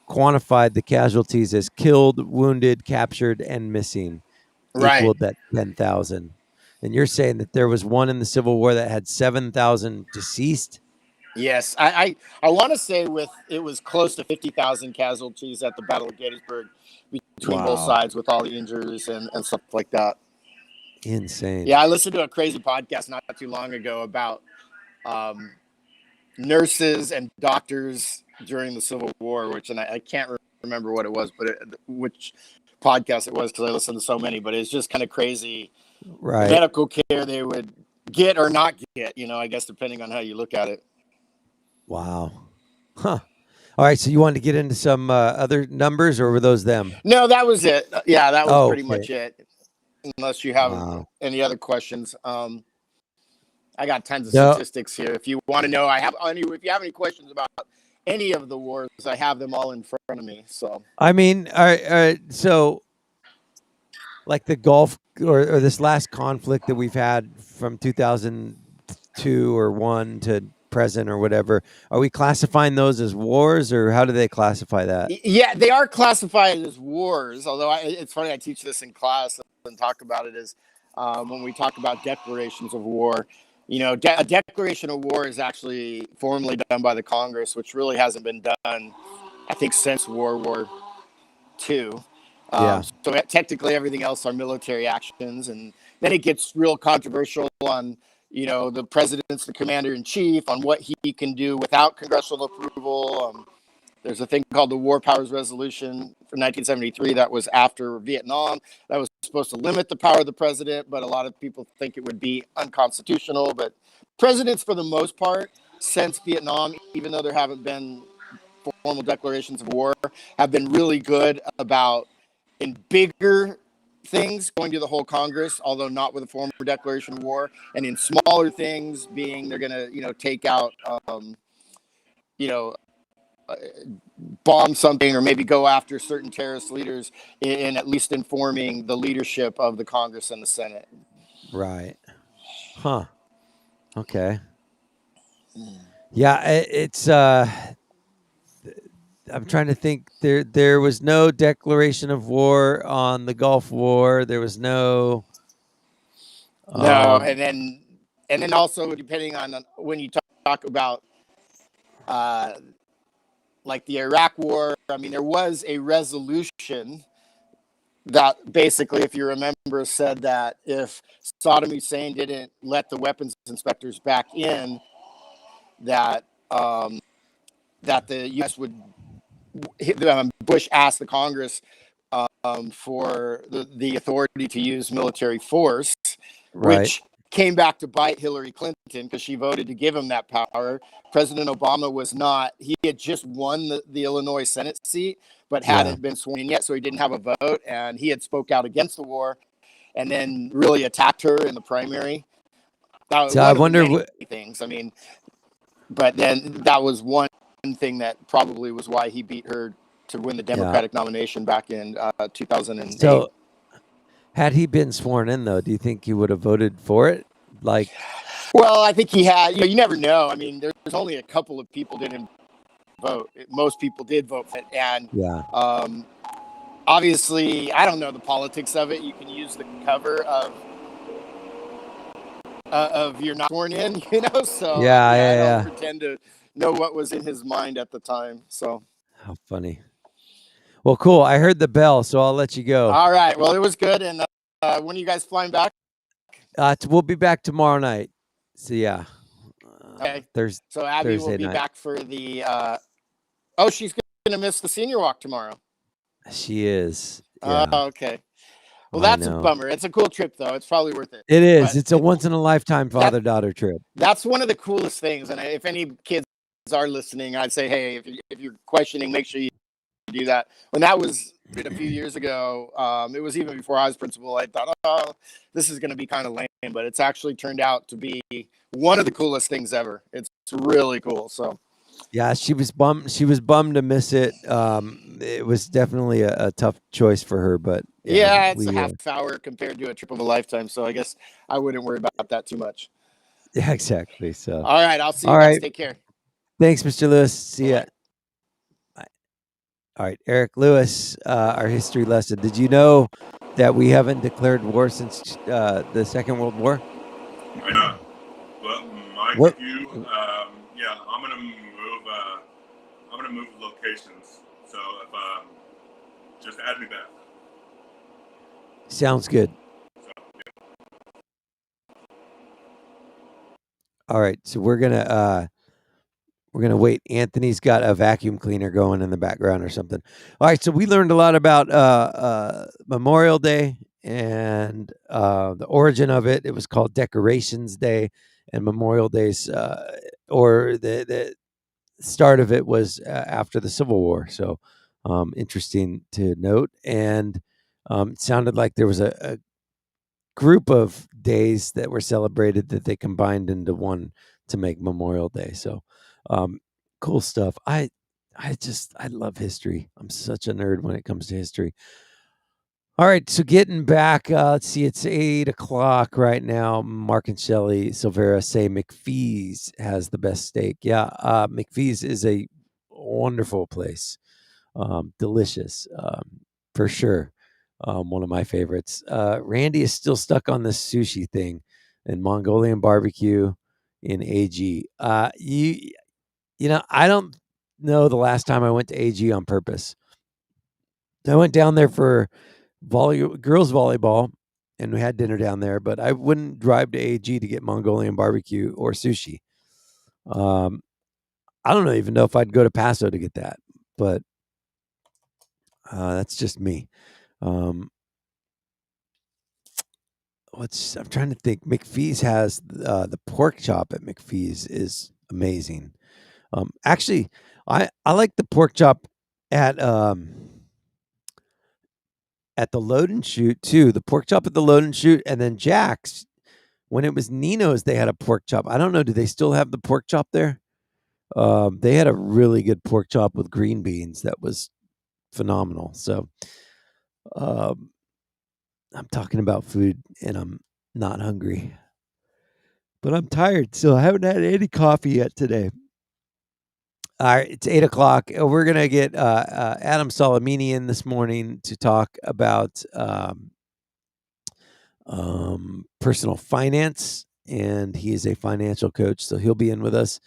quantified the casualties as killed, wounded, captured, and missing, equaled that 10,000. And you're saying that there was one in the Civil War that had 7,000 deceased? Yes, I want to say it was close to 50,000 casualties at the Battle of Gettysburg between both sides, with all the injuries and stuff like that. Insane. Yeah, I listened to a crazy podcast not too long ago about nurses and doctors during the Civil War, and I can't remember what it was, but which podcast it was, because I listened to so many. But it's just kind of crazy, right? Medical care they would get or not get, I guess depending on how you look at it. Wow. Huh. All right. So you wanted to get into some other numbers, or were those them? No, that was it. Yeah, that was pretty much it. Unless you have any other questions. I got tons of statistics here. If you want to know, if you have any questions about any of the wars, I have them all in front of me. So, I mean, all right, so like the Gulf or this last conflict that we've had from 2002 or 1 to present or whatever, are we classifying those as wars, or how do they classify that? Yeah, they are classified as wars. Although it's funny, I teach this in class and talk about it as when we talk about declarations of war. A declaration of war is actually formally done by the Congress, which really hasn't been done, I think, since World War II. So technically everything else are military actions. And then it gets real controversial on, the president's the commander in chief, on what he can do without congressional approval. There's a thing called the War Powers Resolution from 1973 that was after Vietnam that was supposed to limit the power of the president, but a lot of people think it would be unconstitutional. But presidents, for the most part, since Vietnam, even though there haven't been formal declarations of war, have been really good about, in bigger things, going to the whole Congress, although not with a formal declaration of war, and in smaller things being they're going to, take out, bomb something, or maybe go after certain terrorist leaders, in at least informing the leadership of the Congress and the Senate. Right. Huh. Okay. Yeah, it's I'm trying to think. There was no declaration of war on the Gulf War. There was no. And then also, depending on when you talk about like the Iraq War, I mean, there was a resolution that basically, if you remember, said that if Saddam Hussein didn't let the weapons inspectors back in, that that the U.S. would. Bush asked the Congress for the authority to use military force, which came back to bite Hillary Clinton because she voted to give him that power. President Obama was not. He had just won the Illinois Senate seat, but hadn't been sworn in yet, so he didn't have a vote, and he had spoke out against the war and then really attacked her in the primary. So I wonder what things. I mean, but then that was one thing that probably was why he beat her to win the Democratic nomination back in 2008. So had he been sworn in, though, do you think he would have voted for it? Well, I think he had. You never know. I mean, there's only a couple of people didn't vote. Most people did vote for it, and obviously, I don't know the politics of it. You can use the cover of you're not sworn in, So I don't pretend to know what was in his mind at the time. So how funny. Well, cool. I heard the bell, so I'll let you go. All right. Well, it was good, and when are you guys flying back? We'll be back tomorrow night. So yeah, Okay. Thursday. So Abby will Thursday be night. back for the. Oh, she's gonna miss the senior walk tomorrow. She is. Yeah. Okay. Well, I that's a know. bummer. It's a cool trip, though. It's probably worth it. It is. But It's a once in a lifetime father daughter trip. That's one of the coolest things. And if any kids are listening, I'd say, hey, if you're questioning, make sure you do that. When that was a few years ago, it was even before I was principal. I thought, oh, this is going to be kind of lame, but it's actually turned out to be one of the coolest things ever. It's really cool. So. Yeah, she was bummed. She was bummed to miss it. It was definitely a tough choice for her, but yeah, it's a half hour compared to a trip of a lifetime. So I guess I wouldn't worry about that too much. Yeah, exactly. So, all right, I'll see you guys. Take care. Thanks, Mr. Lewis. See ya. Bye. All right, Eric Lewis, our history lesson. Did you know that we haven't declared war since the Second World War? I know. But Mike, What? if you, yeah, I'm gonna move. I'm gonna move locations. So if just add me back. Sounds good. All right, so we're gonna wait. Anthony's got a vacuum cleaner going in the background or something. All right, so we learned a lot about Memorial Day and the origin of it. It was called Decorations Day, and Memorial Day's or the start of it was after the Civil War. So interesting to note, and it sounded like there was a group of days that were celebrated that they combined into one to make Memorial Day. So cool stuff. I love history. I'm such a nerd when it comes to history. All right, so getting back, let's see, it's 8:00 right now. Mark and Shelley Silvera say McPhee's has the best steak. Yeah, McPhee's is a wonderful place. Delicious, for sure. One of my favorites. Randy is still stuck on this sushi thing and Mongolian barbecue in AG. You know, I don't know the last time I went to AG on purpose. I went down there for girls volleyball, and we had dinner down there, but I wouldn't drive to AG to get Mongolian barbecue or sushi. I don't even know if I'd go to Paso to get that, but that's just me. I'm trying to think. McPhee's has the pork chop at McPhee's is amazing. Actually, I like the pork chop at the Load and Shoot too. The pork chop at the Load and Shoot, and then Jack's. When it was Nino's, they had a pork chop. I don't know. Do they still have the pork chop there? They had a really good pork chop with green beans that was phenomenal. So, I'm talking about food, and I'm not hungry, but I'm tired. So I haven't had any coffee yet today. All right, it's 8:00. We're gonna get Adam Salamini in this morning to talk about personal finance, and he is a financial coach, so he'll be in with us.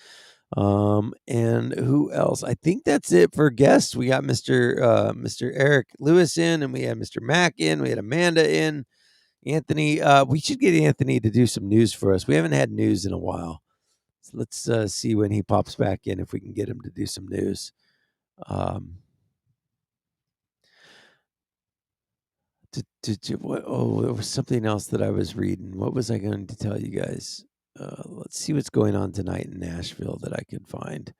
And who else? I think that's it for guests. We got Mr. Eric Lewis in, and we had Mr. Mack in. We had Amanda in. Anthony, we should get Anthony to do some news for us. We haven't had news in a while. So let's see when he pops back in if we can get him to do some news. There was something else that I was reading. What was I going to tell you guys? Let's see what's going on tonight in Nashville that I could find.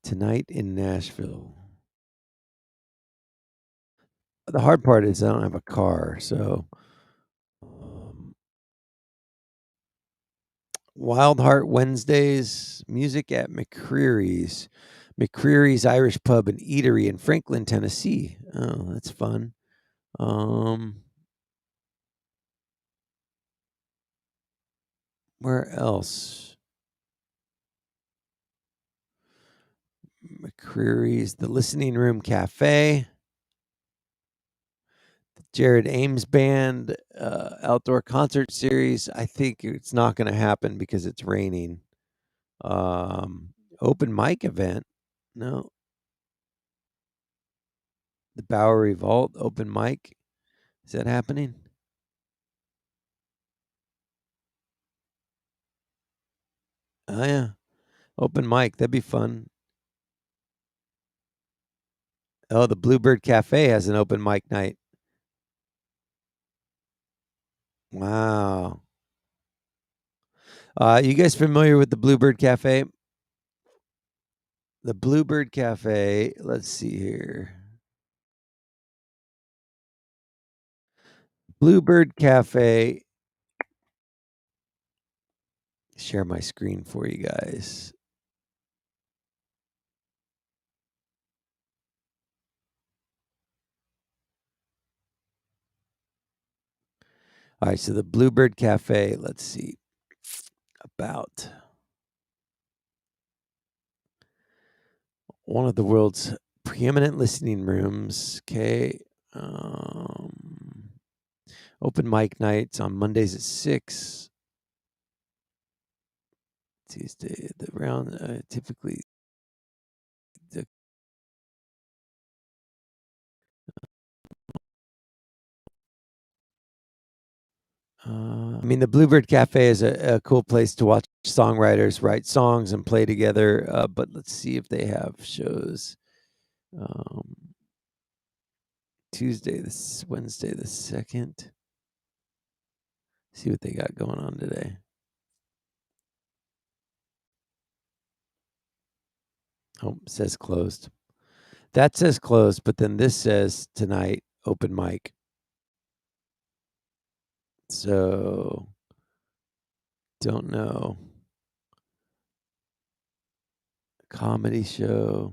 Tonight in Nashville. The hard part is I don't have a car, so Wild Heart Wednesdays, music at McCreary's Irish Pub and Eatery in Franklin, Tennessee. Oh, that's fun. Where else? McCreary's, the Listening Room Cafe. Jared Ames Band outdoor concert series. I think it's not going to happen because it's raining. Open mic event. No. The Bowery Vault open mic. Is that happening? Oh yeah, open mic. That'd be fun. Oh, the Bluebird Cafe has an open mic night. Wow. You guys familiar with the Bluebird Cafe? The Bluebird Cafe. Let's see here. Bluebird Cafe. Share my screen for you guys. All right, so the Bluebird Cafe, let's see. About one of the world's preeminent listening rooms. Okay. Open mic nights on Mondays at 6. Tuesday, the round typically the I mean, the Bluebird Cafe is a cool place to watch songwriters write songs and play together. But let's see if they have shows. Tuesday, this Wednesday, the 2nd. See what they got going on today. Oh, says closed. That says closed, but then this says tonight open mic. So don't know. Comedy show.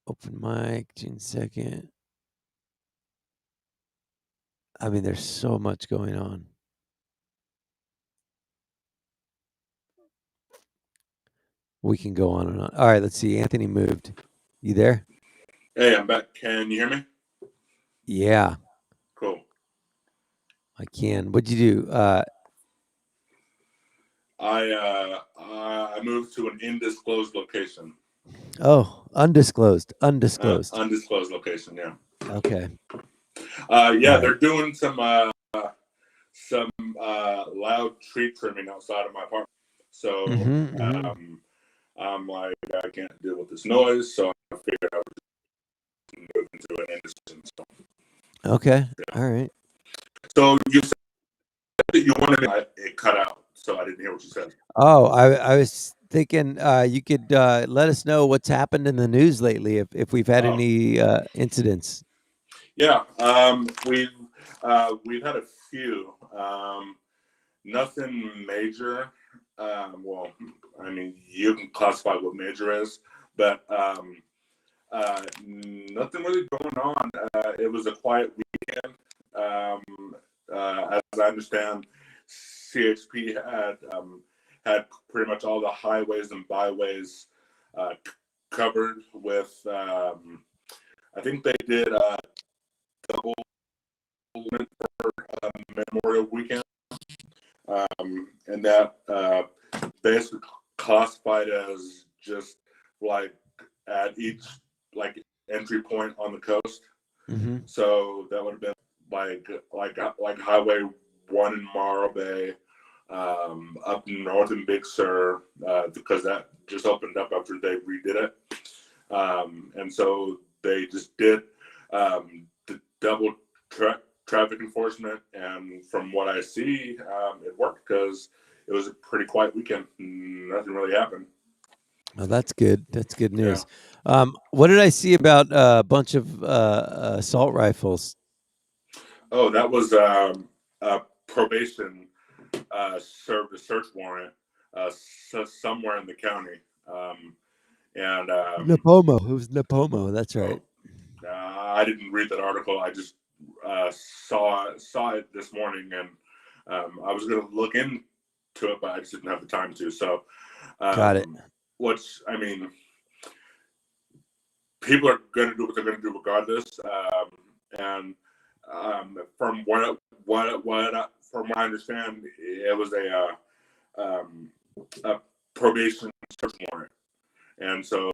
Open mic, June 2nd. I mean, there's so much going on. We can go on and on. All right, let's see. Anthony moved. You there? Hey, I'm back. Can you hear me? Yeah, Cool. I can. What'd you do? I moved to an undisclosed location. Oh, undisclosed. Undisclosed. Undisclosed location. Yeah. Okay. Yeah, Right. they're doing some loud tree trimming outside of my apartment. So I'm like, I can't deal with this noise, so I figured I would move into an industry. So, Okay. yeah. All right. So you said that you wanted it cut out, so I didn't hear what you said. Oh, I was thinking you could let us know what's happened in the news lately if we've had any incidents. Yeah, we've had a few. Nothing major. Well, I mean, you can classify what major is, but nothing really going on. It was a quiet weekend. As I understand, CHP had pretty much all the highways and byways covered with. I think they did double for Memorial Weekend, and that basically classified as just like at each like entry point on the coast. Mm-hmm. So that would have been like Highway 1 in Morro Bay, up north in Big Sur, because that just opened up after they redid it. And so they just did the double traffic enforcement, and from what I see, it worked because it was a pretty quiet weekend. Nothing really happened. Oh, that's good. That's good news. Yeah. What did I see about a bunch of assault rifles? Oh, that was a probation served a search warrant somewhere in the county. And Napomo. It was Napomo. That's right. I didn't read that article. I just saw it this morning, and I was going to look into it, but I just didn't have the time to. So, got it. Which, I mean, people are going to do what they're going to do regardless. And from from what I understand, it was a probation search warrant, and so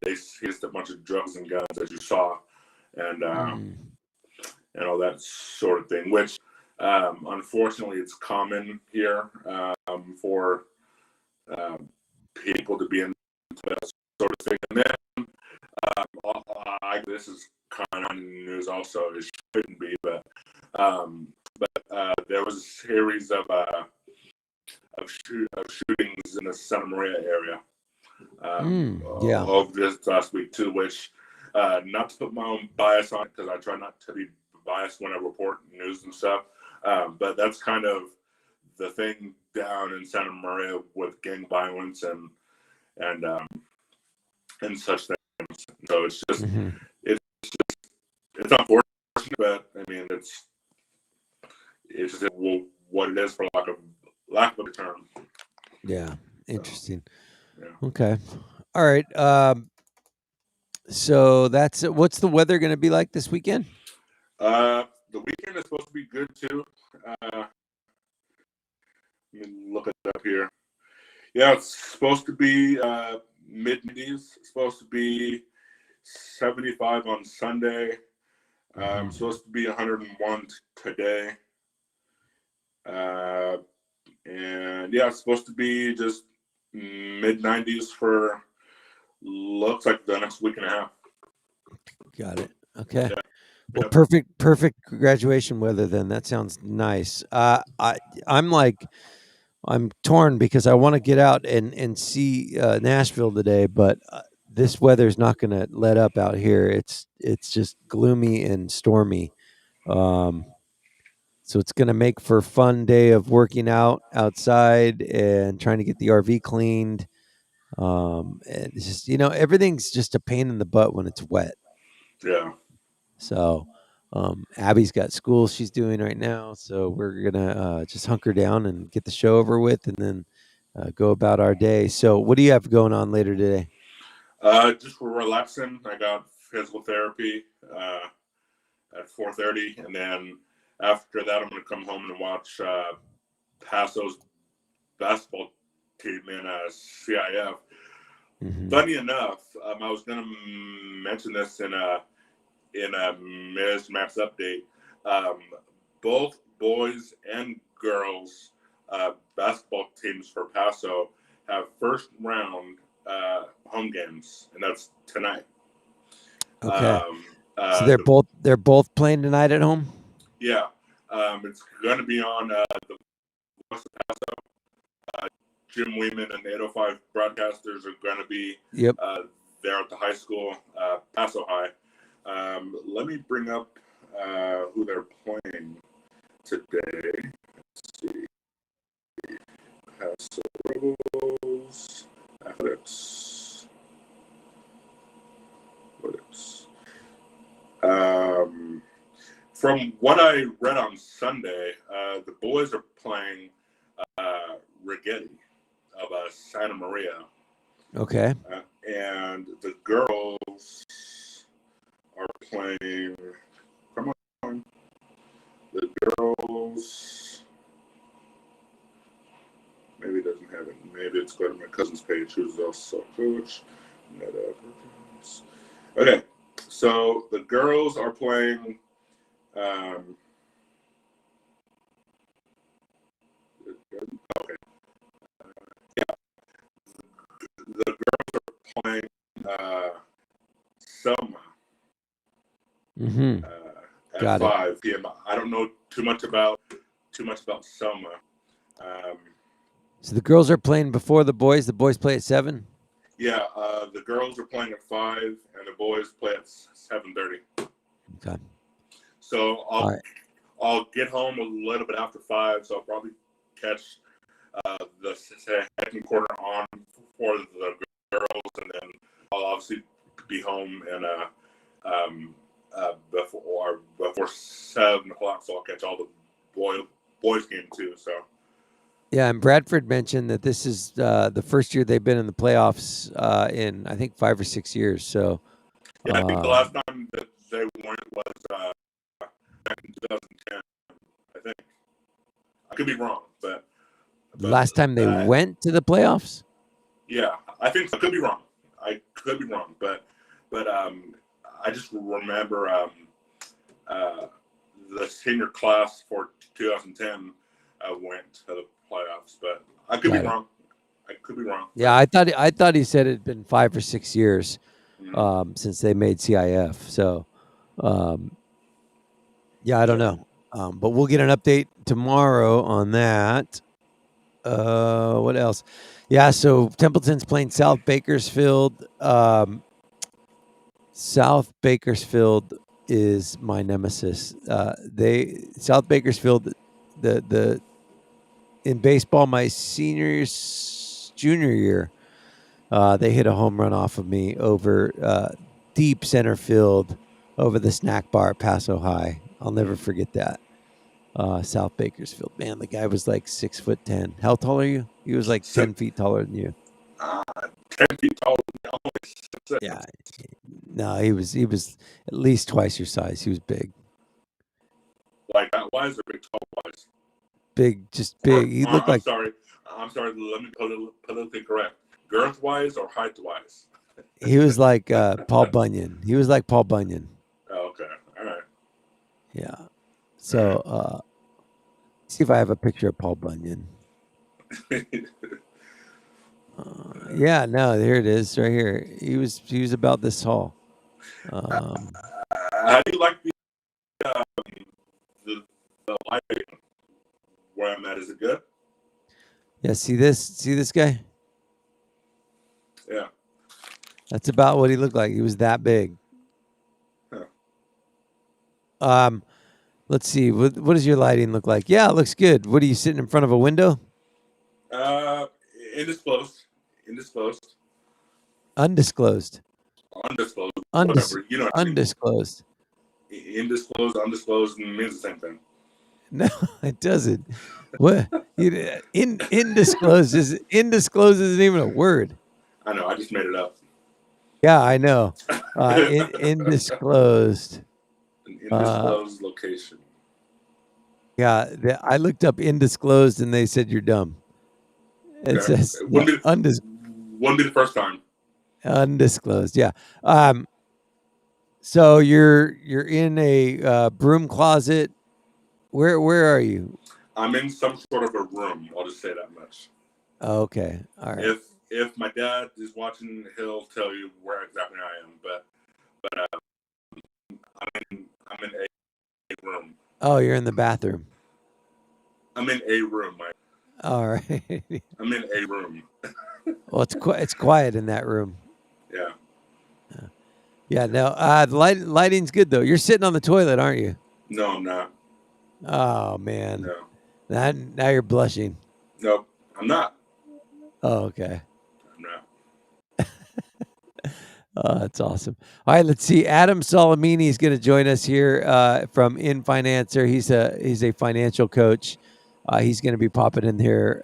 they seized a bunch of drugs and guns, as you saw, and and all that sort of thing. Which, unfortunately, it's common here for people to be in that sort of thing. And then this is kind of news also. It shouldn't be, but there was a series of shootings in the Santa Maria area of this last week too. Which, not to put my own bias on it, because I try not to be biased when I report news and stuff, but that's kind of the thing down in Santa Maria with gang violence and such things. So it's just it's unfortunate, but I mean it's just what it is, for lack of a term. Yeah, interesting. So, yeah. Okay, all right. So that's it. What's the weather going to be like this weekend? The weekend is supposed to be good too. Let me look it up here. Yeah, it's supposed to be mid-90s. It's supposed to be 75 on Sunday. Supposed to be 101 today. And yeah, it's supposed to be just mid-90s for looks like the next week and a half. Got it. Okay. Yeah. Well, Yep. perfect graduation weather then. That sounds nice. I'm torn because I want to get out and see Nashville today, but this weather is not going to let up out here. It's just gloomy and stormy. So it's going to make for a fun day of working out outside and trying to get the RV cleaned. And it's just, everything's just a pain in the butt when it's wet. Yeah. So Abby's got school she's doing right now. So we're going to just hunker down and get the show over with and then go about our day. So what do you have going on later today? Just relaxing. I got physical therapy at 4:30, and then after that, I'm going to come home and watch Passo's basketball team in CIF. Funny enough, I was going to mention this in a Miz Maps update. Both boys and girls basketball teams for Paso have first round home games, and that's tonight. Okay. So they're both playing tonight at home? Yeah. It's going to be on the Voice of Paso. Jim Weeman and the 805 broadcasters are going to be there at the high school, Paso High. Let me bring up who they're playing today. Let's see. Paso Rebels Athletics. From what I read on Sunday, the boys are playing Rigetti of Santa Maria. Okay. And the girls are playing. Come on. The girls. Maybe it doesn't have it. Maybe it's going to my cousin's page, who's also a coach. Okay. So the girls are playing. Okay. Yeah. The girls are playing Selma at 5 p.m. I don't know too much about Selma. So the girls are playing before the boys. The boys play at 7. Yeah, the girls are playing at 5, and the boys play at 7:30. Okay. So I'll get home a little bit after 5, so I'll probably catch the second quarter on for the girls, and then I'll obviously be home and before 7 o'clock, so I'll catch all the boys game too. So. Yeah, and Bradford mentioned that this is the first year they've been in the playoffs in, I think, 5 or 6 years. So, yeah, I think the last time that they went was back in 2010. I think I could be wrong, but last time they went to the playoffs. Yeah, I think I could be wrong. I could be wrong, but I just remember the senior class for 2010 went to the playoffs, but I could be Got it. wrong. I could be wrong. Yeah, I thought he said it had been 5 or 6 years Mhm. since they made CIF. So, yeah, I don't know. But we'll get an update tomorrow on that. What else? Yeah, so Templeton's playing South Bakersfield. South Bakersfield is my nemesis. South Bakersfield, the in baseball, my junior year, they hit a home run off of me over deep center field over the snack bar at Paso High. I'll never forget that. South Bakersfield. Man, the guy was like 6'10". How tall are you? He was like 10 feet taller than you. 10 feet tall. Only 6'6". Yeah. No, he was at least twice your size. He was big. Like that wise or big tall wise? Big, just big. He looked like I'm sorry. Let me politically correct. Girth wise or height wise? he was like Paul Bunyan. He was like Paul Bunyan. Oh, okay. All right. Yeah. So see if I have a picture of Paul Bunyan. Yeah, no, here it is, right here. He was about this tall. How do you like the lighting where I'm at? Is it good? Yeah, see this guy? Yeah. That's about what he looked like. He was that big. Huh. Let's see. What does your lighting look like? Yeah, it looks good. What are you sitting in front of a window? Indisclosed. Undisclosed. Undisclosed. Whatever. You know what Undisclosed. I mean. Undisclosed means the same thing. No, it doesn't. What? Indisclosed isn't even a word. I know. I just made it up. Yeah, I know. Indisclosed. An undisclosed location. Yeah, I looked up indisclosed and they said you're dumb. It Okay. says Wouldn't be the first time. undisclosed. Yeah. So you're in a broom closet. Where are you? I'm in some sort of a room. I'll just say that much. Okay. All right. If my dad is watching, he'll tell you where exactly I am. But I'm in a room. Oh, you're in the bathroom. I'm in a room. All right. I'm in a room. Well, it's quiet in that room. Yeah. Yeah. No. The lighting's good though. You're sitting on the toilet, aren't you? No, I'm not. Oh man. No. Now you're blushing. Nope. I'm not. Oh, okay. I'm not. Oh, that's awesome. All right, let's see. Adam Salamini is going to join us here from InFinancer. He's a financial coach. He's going to be popping in here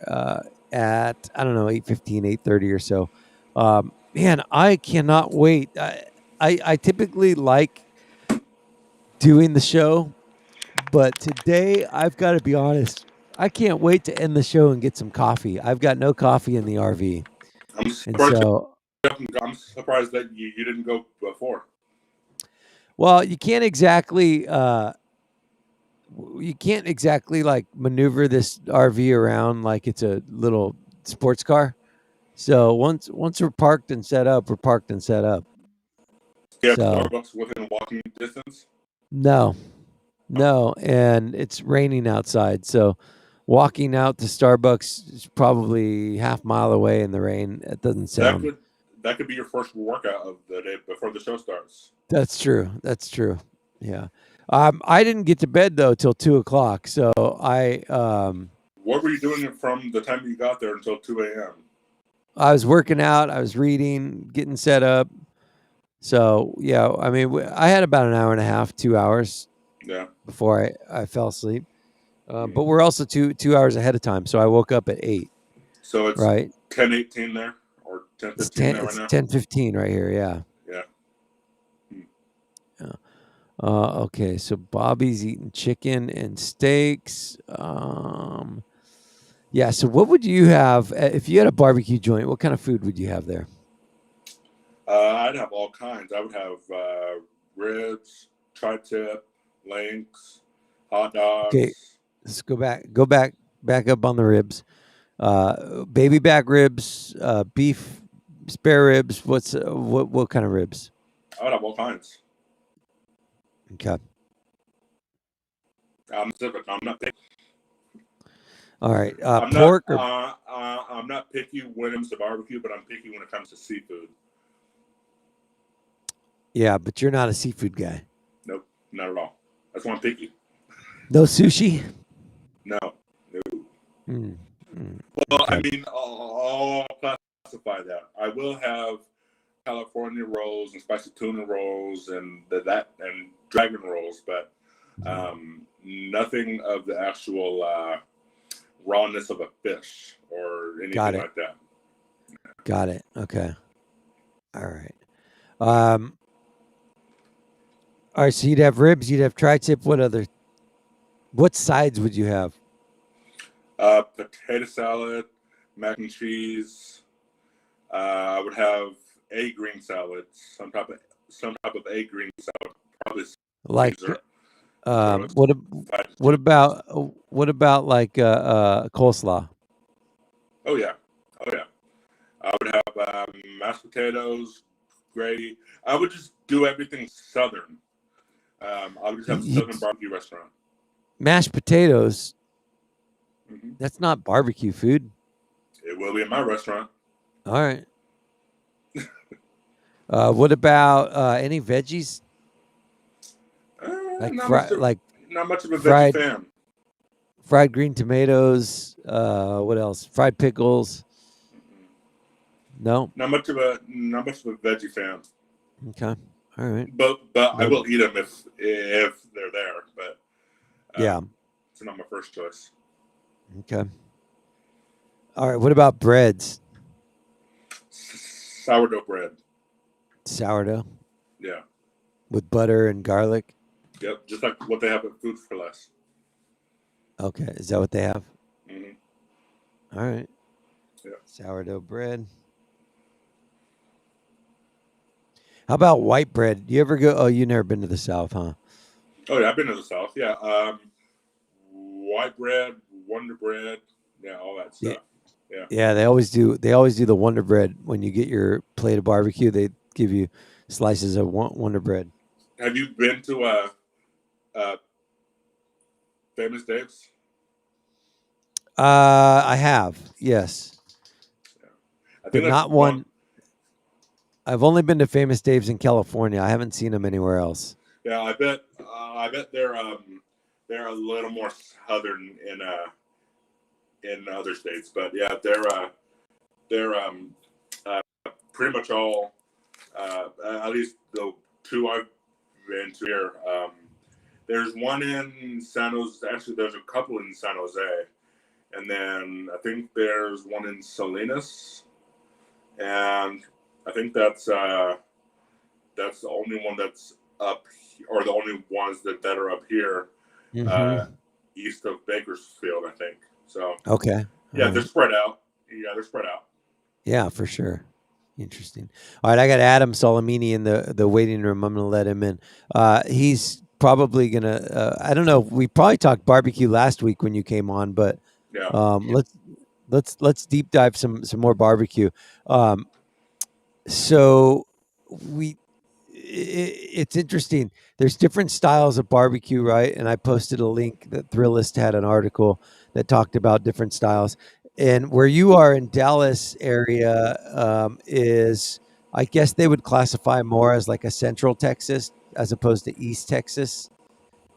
at, I don't know, 8:15, 8:30 or so. Man, I cannot wait. I typically like doing the show, but today I've got to be honest. I can't wait to end the show and get some coffee. I've got no coffee in the RV. I'm surprised that you didn't go before. Well, you can't exactly like maneuver this RV around like it's a little sports car. So once we're parked and set up, we're parked and set up. Do you have Starbucks within walking distance? No, and it's raining outside, so walking out to Starbucks is probably half mile away in the rain. It doesn't sound. That could be your first workout of the day before the show starts. That's true. Yeah. I didn't get to bed though till 2:00. So What were you doing from the time you got there until 2 a.m.? I was working out. I was reading, getting set up. So yeah, I mean, I had about an hour and a half, 2 hours. Yeah. Before I fell asleep. But we're also 2 hours ahead of time. So I woke up at 8. So it's right. 10:18 there or 10:15 there right now. 10:15 right here. Yeah. Yeah. Okay. So Bobby's eating chicken and steaks. Yeah. So what would you have if you had a barbecue joint? What kind of food would you have there? I'd have all kinds. I would have ribs, tri-tip, links, hot Okay, dogs. let's back up on the ribs. Baby back ribs, beef, spare ribs. What kind of ribs? I would have all kinds. Okay. I'm specific. I'm not picky. All right. I'm Pork not. or I'm not picky when it comes to barbecue, but I'm picky when it comes to seafood. yeah, but you're not a seafood guy. Nope, not at all. That's why I'm picky. No sushi. No. Mm. Well, Okay. I mean, I'll classify that. I will have California rolls and spicy tuna rolls and and dragon rolls, but nothing of the actual rawness of a fish or anything like that. Got it. Okay. All right. All right. So you'd have ribs. You'd have tri-tip. What sides would you have? Potato salad, mac and cheese. I would have a green salad, some type of a green salad, probably Like, Caesar. what about like coleslaw? Oh yeah. I would have mashed potatoes, gravy. I would just do everything southern. I would just have a southern barbecue restaurant. Mashed potatoes. Mm-hmm. That's not barbecue food. It will be in my restaurant. All right. What about any veggies? Like Not much of a fried- veggie fan. fried green tomatoes. What else? Fried pickles. No. Not much of a veggie fan. Okay. All right. But I will eat them if they're there. But Yeah. it's not my first choice. Okay. All right. What about breads? Sourdough bread. Sourdough Yeah. with butter and garlic. Yep. Just like what they have at Food for Less. Okay. Is that what they have? Mm-hmm. All right. Yeah. Sourdough bread. How about white bread? You ever go? Oh, you never been to the South, huh? Oh yeah, I've been to the South. Yeah. White bread, Wonder Bread, yeah, all that stuff. Yeah, they always do the Wonder Bread when you get your plate of barbecue. They give you slices of Wonder Bread. Have you been to Famous Dave's? I have, yes, I but think not one. I've only been to Famous Dave's in California. I haven't seen them anywhere else. Yeah, I bet they're a little more southern in other states, but yeah, they're pretty much all at least the two I've been to here. There's one in San Jose. Actually, there's a couple in San Jose, and then I think there's one in Salinas, and I think that's the only one that's up, or the only ones that are up here, east of Bakersfield, I think. So Okay. yeah, they're spread out. Yeah, they're spread out. Yeah, for sure. Interesting. All right, I got Adam Solimini in the waiting room. I'm gonna let him in. He's probably gonna. I don't know. We probably talked barbecue last week when you came on, but Yeah. let's deep dive some more barbecue. So it's interesting. There's different styles of barbecue, right? And I posted a link that Thrillist had an article that talked about different styles. And where you are in Dallas area is, I guess they would classify more as like a Central Texas as opposed to East Texas.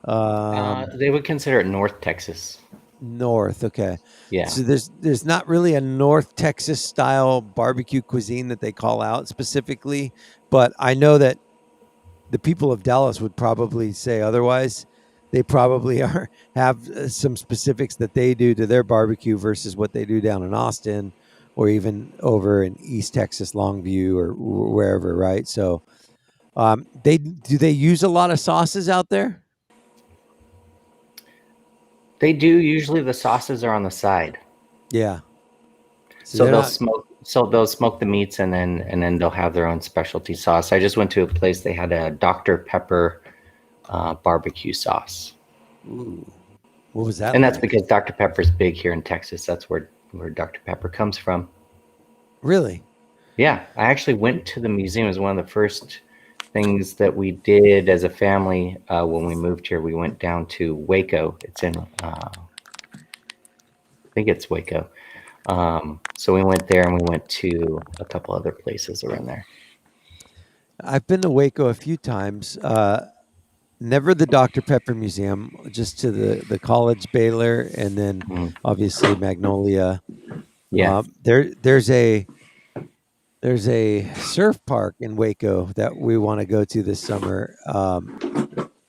They would consider it North Texas. North, okay. Yeah. So there's not really a North Texas style barbecue cuisine that they call out specifically, but I know that the people of Dallas would probably say otherwise. They probably have some specifics that they do to their barbecue versus what they do down in Austin or even over in East Texas, Longview or wherever, right? So do they use a lot of sauces out there? They do. Usually the sauces are on the side. Yeah. So they'll smoke. So they'll smoke the meats and then they'll have their own specialty sauce. I just went to a place, they had a Dr. Pepper barbecue sauce. Ooh. What was that And like? that's because Dr. Pepper's big here in Texas. That's where Dr. Pepper comes from. Really? Yeah, I actually went to the museum. It was one of the first things that we did as a family when we moved here. We went down to Waco. It's in, I think it's Waco. So we went there and we went to a couple other places around there. I've been to Waco a few times. Never the Dr. Pepper Museum, just to the College Baylor, and then obviously Magnolia. Yeah. There's a surf park in Waco that we want to go to this summer.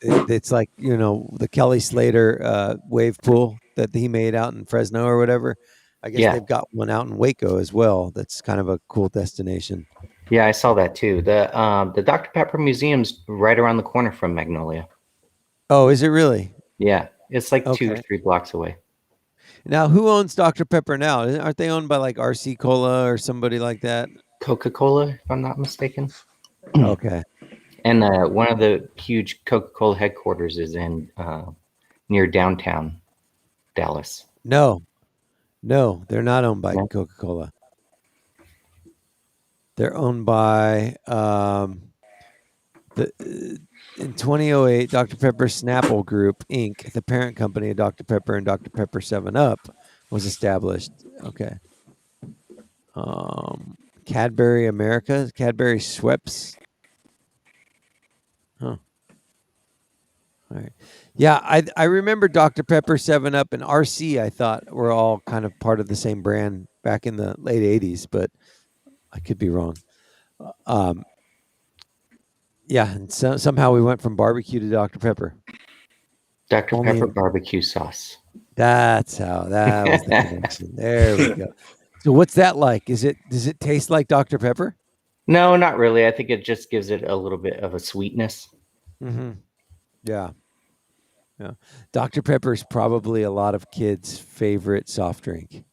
It's like, the Kelly Slater wave pool that he made out in Fresno or whatever. I guess they've got one out in Waco as well. That's kind of a cool destination. Yeah, I saw that too. The Dr. Pepper Museum's right around the corner from Magnolia. Oh, is it really? Yeah, it's like 2 or Okay. 3 blocks away. Now, who owns Dr. Pepper now? Aren't they owned by like RC Cola or somebody like that? Coca-Cola, if I'm not mistaken. Okay. And one of the huge Coca-Cola headquarters is in near downtown Dallas. No, they're not owned by No? Coca-Cola. They're owned by in 2008, Dr. Pepper Snapple Group Inc., the parent company of Dr. Pepper and Dr. Pepper 7-Up, was established. Okay. Cadbury America, Cadbury Schweppes. Huh. All right. Yeah, I remember Dr. Pepper, 7-Up, and RC, I thought were all kind of part of the same brand back in the late 80s, but I could be wrong. Yeah, and somehow we went from barbecue to Dr. Pepper. Dr. Only- Pepper barbecue sauce. That was the connection. There we go. So what's that like? Does it taste like Dr. Pepper? No, not really. I think it just gives it a little bit of a sweetness. Mm-hmm. Yeah. Dr. Pepper is probably a lot of kids' favorite soft drink.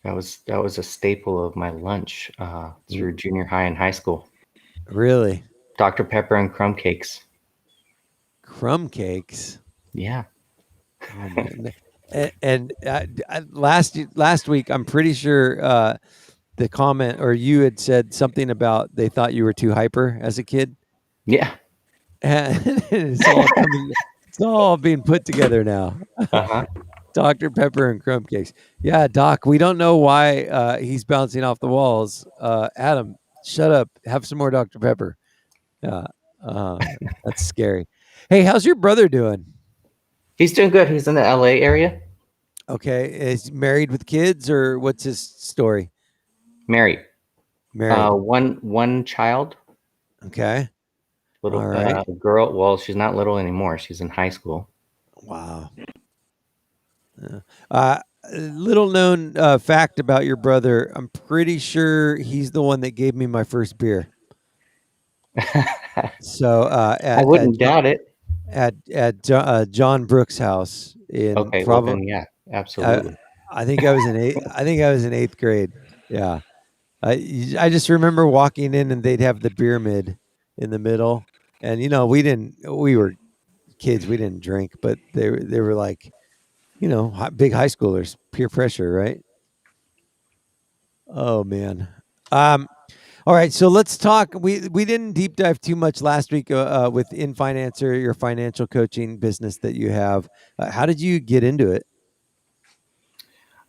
That was a staple of my lunch through junior high and high school. Really? Dr. Pepper and crumb cakes. Crumb cakes. Yeah. Oh, man. and last week, I'm pretty sure the comment, or you had said something about they thought you were too hyper as a kid. Yeah. And it's all being put together now. Uh-huh. Dr. Pepper and crumb cakes. Yeah, Doc, we don't know why he's bouncing off the walls. Adam, shut up. Have some more Dr. Pepper. That's scary. Hey, how's your brother doing? He's doing good. He's in the LA area. Okay. Is he married with kids, or what's his story? Married. Married. One child. Okay. Little All right. girl. Well, she's not little anymore. She's in high school. Wow. Little known fact about your brother. I'm pretty sure he's the one that gave me my first beer. So I wouldn't doubt it. At John Brooks' house in Okay, well then, yeah, absolutely. I think I was in eighth grade. Yeah, I just remember walking in and they'd have the pyramid in the middle, and we were kids, we didn't drink, but they were like, big high schoolers, peer pressure, right? Oh man. All right, so let's talk. We didn't deep dive too much last week with InFinancer, your financial coaching business that you have. How did you get into it?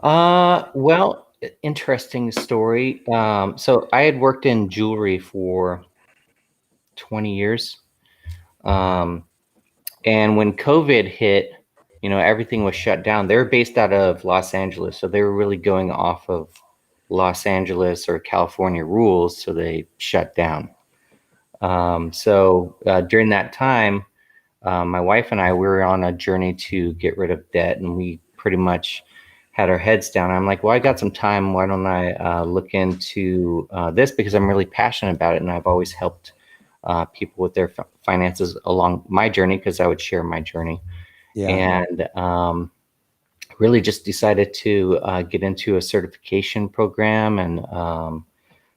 Well, interesting story. So I had worked in jewelry for 20 years. And when COVID hit, everything was shut down. They were based out of Los Angeles, so they were really going off of Los Angeles or California rules, so they shut down. So during that time, my wife and I, we were on a journey to get rid of debt, and we pretty much had our heads down. I'm like, well, I got some time. Why don't I look into this, because I'm really passionate about it, and I've always helped people with their finances along my journey, because I would share my journey. Yeah. And really just decided to get into a certification program and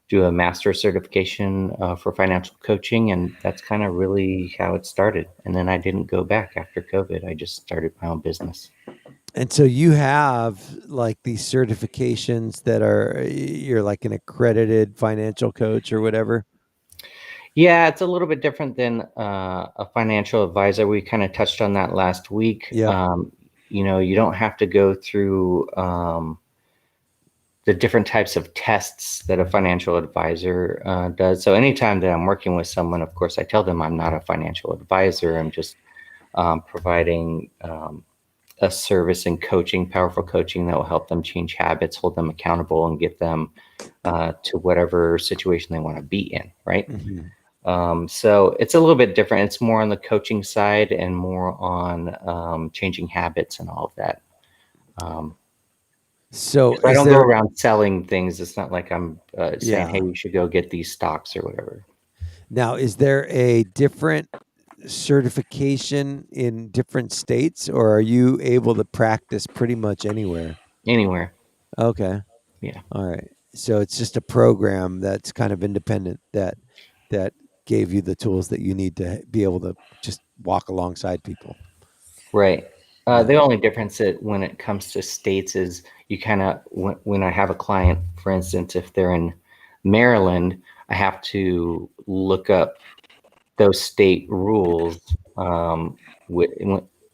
do a master certification for financial coaching. And that's kind of really how it started. And then I didn't go back after COVID. I just started my own business. And so you have like these certifications that you're like an accredited financial coach or whatever. Yeah, it's a little bit different than a financial advisor. We kind of touched on that last week. Yeah. You know, you don't have to go through the different types of tests that a financial advisor does. So anytime that I'm working with someone, of course, I tell them I'm not a financial advisor. I'm just providing a service and coaching, powerful coaching that will help them change habits, hold them accountable, and get them to whatever situation they want to be in, right? Mm-hmm. So it's a little bit different. It's more on the coaching side and more on changing habits and all of that. So I don't go around selling things. It's not like I'm saying, hey, you should go get these stocks or whatever. Now, is there a different certification in different states, or are you able to practice pretty much anywhere? Anywhere. Okay. Yeah. All right. So it's just a program that's kind of independent that gave you the tools that you need to be able to just walk alongside people. Right. The only difference when it comes to states is you kind of, when I have a client, for instance, if they're in Maryland, I have to look up those state rules when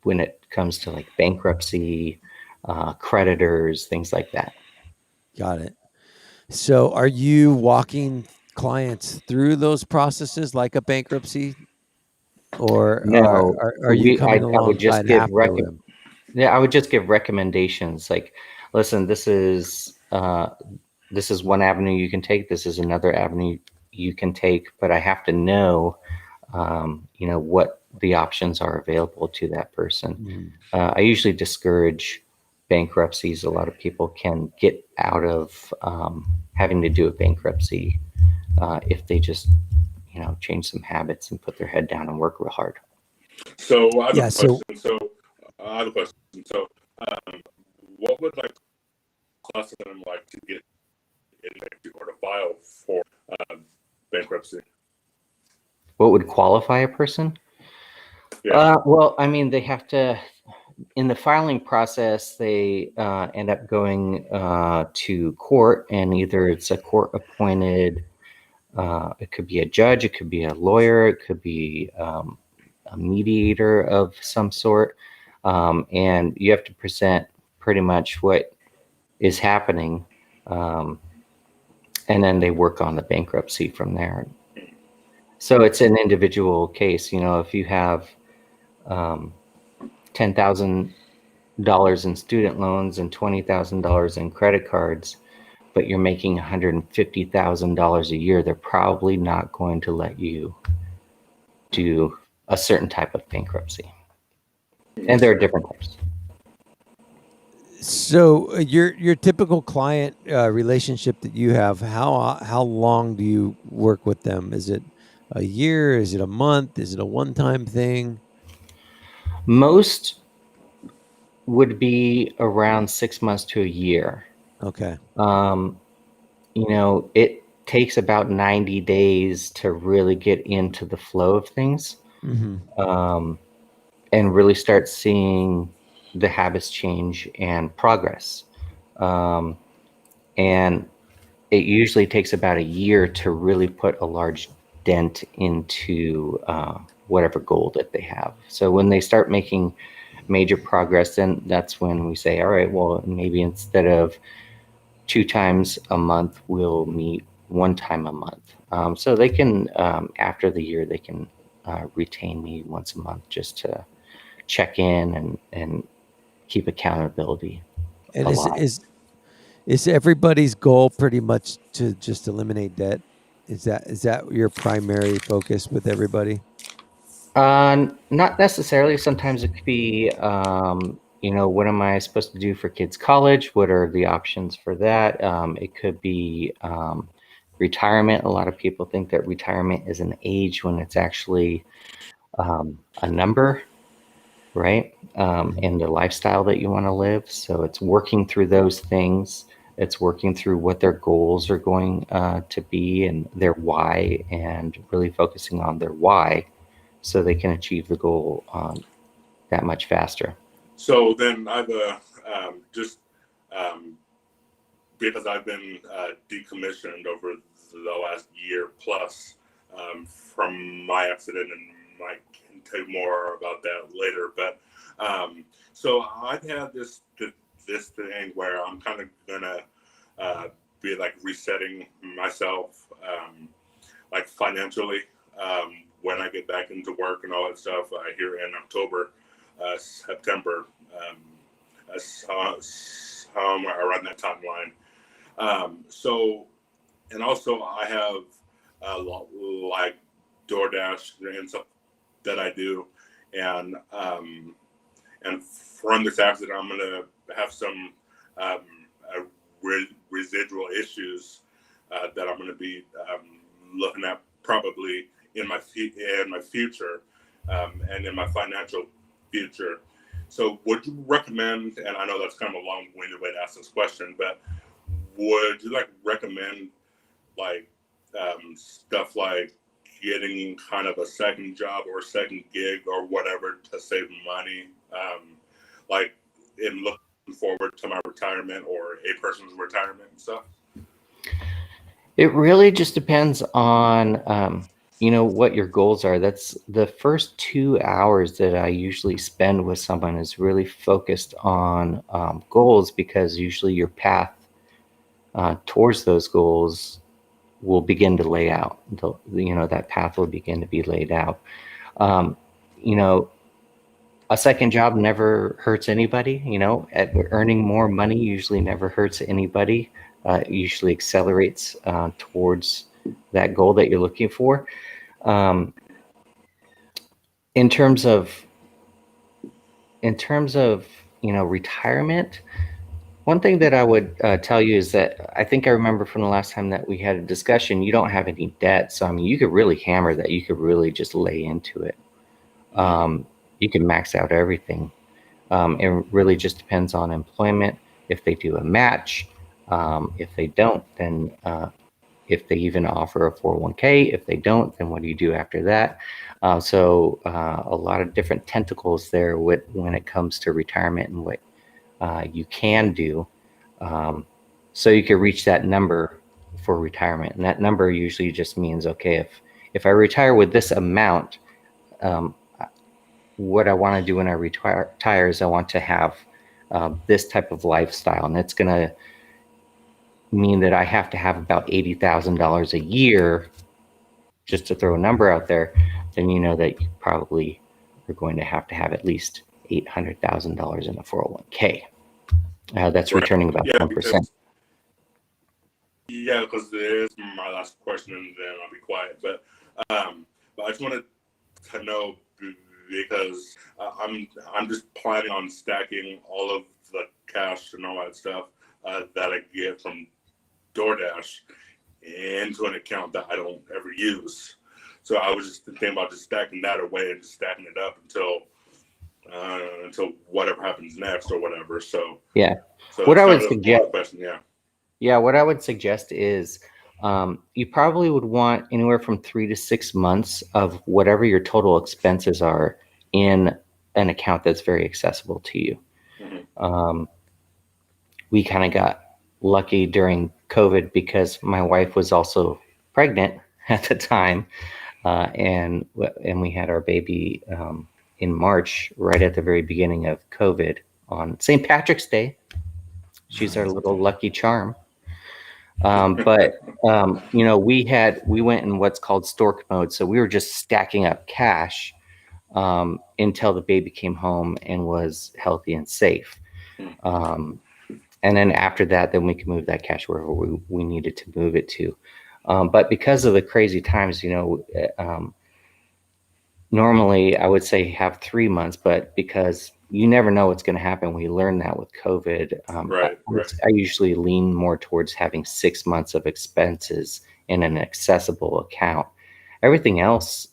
it comes to like bankruptcy, creditors, things like that. Got it. So are you walking clients through those processes like a bankruptcy? Or no, are you coming alongside after them? Yeah, I would just give recommendations. Like, listen, this is one avenue you can take. This is another avenue you can take. But I have to know, what the options are available to that person. I usually discourage bankruptcies. A lot of people can get out of having to do a bankruptcy if they just change some habits and put their head down and work real hard. So I have a question. So what would like cost them like to get in or to file for bankruptcy? What would qualify a person? Yeah. Well, I mean, they have to, in the filing process, they end up going to court, and either it's a court appointed, it could be a judge, it could be a lawyer, it could be a mediator of some sort. And you have to present pretty much what is happening. And then they work on the bankruptcy from there. So it's an individual case. If you have $10,000 in student loans and $20,000 in credit cards, but you're making $150,000 a year, they're probably not going to let you do a certain type of bankruptcy. And there are different types. So your typical client relationship that you have, how long do you work with them? Is it a year? Is it a month? Is it a one-time thing? Most would be around 6 months to a year. Okay. It takes about 90 days to really get into the flow of things. And really start seeing the habits change and progress. And it usually takes about a year to really put a large dent into whatever goal that they have. So when they start making major progress, then that's when we say, all right, well, maybe instead of 2 times a month, we'll meet 1 time a month. So they can, after the year, they can retain me once a month just to check in and keep accountability. And is everybody's goal pretty much to just eliminate debt? Is that your primary focus with everybody? Not necessarily. Sometimes it could be, what am I supposed to do for kids' college? What are the options for that? It could be retirement. A lot of people think that retirement is an age when it's actually a number. right? And the lifestyle that you want to live. So it's working through those things. It's working through what their goals are going to be and their why, and really focusing on their why so they can achieve the goal that much faster. So then I've just because I've been decommissioned over the last year plus from my accident, and Mike can tell you more about that later. But so I've had this thing where I'm kind of gonna be like resetting myself, like financially, when I get back into work and all that stuff here in October, September, somewhere around that timeline. So, and also I have like DoorDash and stuff that I do, and from this accident, I'm gonna have some residual issues that I'm gonna be looking at probably in my future and in my financial future. So would you recommend, and I know that's kind of a long-winded way to ask this question, but would you like recommend like stuff like getting kind of a second job or a second gig or whatever to save money, like in looking forward to my retirement or a person's retirement and stuff? It really just depends on what your goals are. That's the first 2 hours that I usually spend with someone is really focused on goals, because usually your path towards those goals will begin to lay out. That path will begin to be laid out. A second job never hurts anybody. Earning more money usually never hurts anybody. It usually accelerates towards that goal that you're looking for. In terms of retirement, one thing that I would tell you is that I think I remember from the last time that we had a discussion, you don't have any debt. So, you could really hammer that. You could really just lay into it. You can max out everything. It really just depends on employment. If they do a match, if they don't, then if they even offer a 401k. If they don't, then what do you do after that? So a lot of different tentacles there when it comes to retirement and what you can do. So you can reach that number for retirement. And that number usually just means, okay, if I retire with this amount, what I want to do when I retire is I want to have this type of lifestyle. And it's going to mean that I have to have about $80,000 a year, just to throw a number out there. Then you know that you probably are going to have at least $800,000 in a 401k. That's Right. returning about 1%. Because there is my last question, and then I'll be quiet. But I just wanted to know, because I'm just planning on stacking all of the cash and all that stuff that I get from DoorDash into an account that I don't ever use. So I was just thinking about just stacking that away and just stacking it up until whatever happens next or whatever. So yeah. So what I would suggest, question, what I would suggest is you probably would want anywhere from 3 to 6 months of whatever your total expenses are in an account that's very accessible to you. Mm-hmm. We kind of got lucky during COVID because my wife was also pregnant at the time, and we had our baby in March, right at the very beginning of COVID on St. Patrick's Day. She's our little lucky charm. But we went in what's called stork mode. So we were just stacking up cash until the baby came home and was healthy and safe. And then after that, then we can move that cash wherever we needed to move it to. But because of the crazy times, normally I would say have 3 months, but because you never know what's going to happen. We learned that with COVID. Right. I usually lean more towards having 6 months of expenses in an accessible account. Everything else,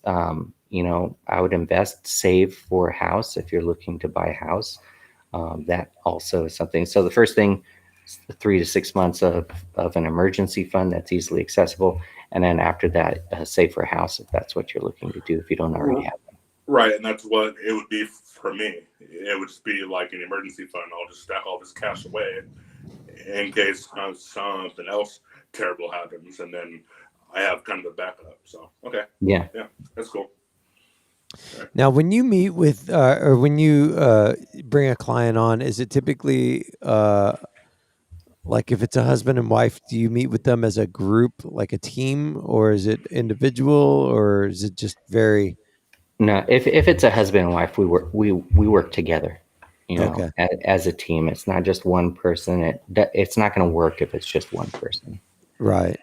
I would invest, save for a house if you're looking to buy a house. That also is something. So the first thing is 3 to 6 months of an emergency fund that's easily accessible. And then after that, save for a house if that's what you're looking to do, if you don't already have one. Right, and that's what it would be for me. It would just be like an emergency fund. I'll just stack all this cash away in case something else terrible happens, and then I have kind of a backup. So, okay. Yeah. Yeah, that's cool. Now, when you meet with or when you bring a client on, is it typically like if it's a husband and wife, do you meet with them as a group, like a team, or is it individual, or is it just very? No, if it's a husband and wife, we work together, Okay. as a team. It's not just one person. It's not going to work if it's just one person. Right.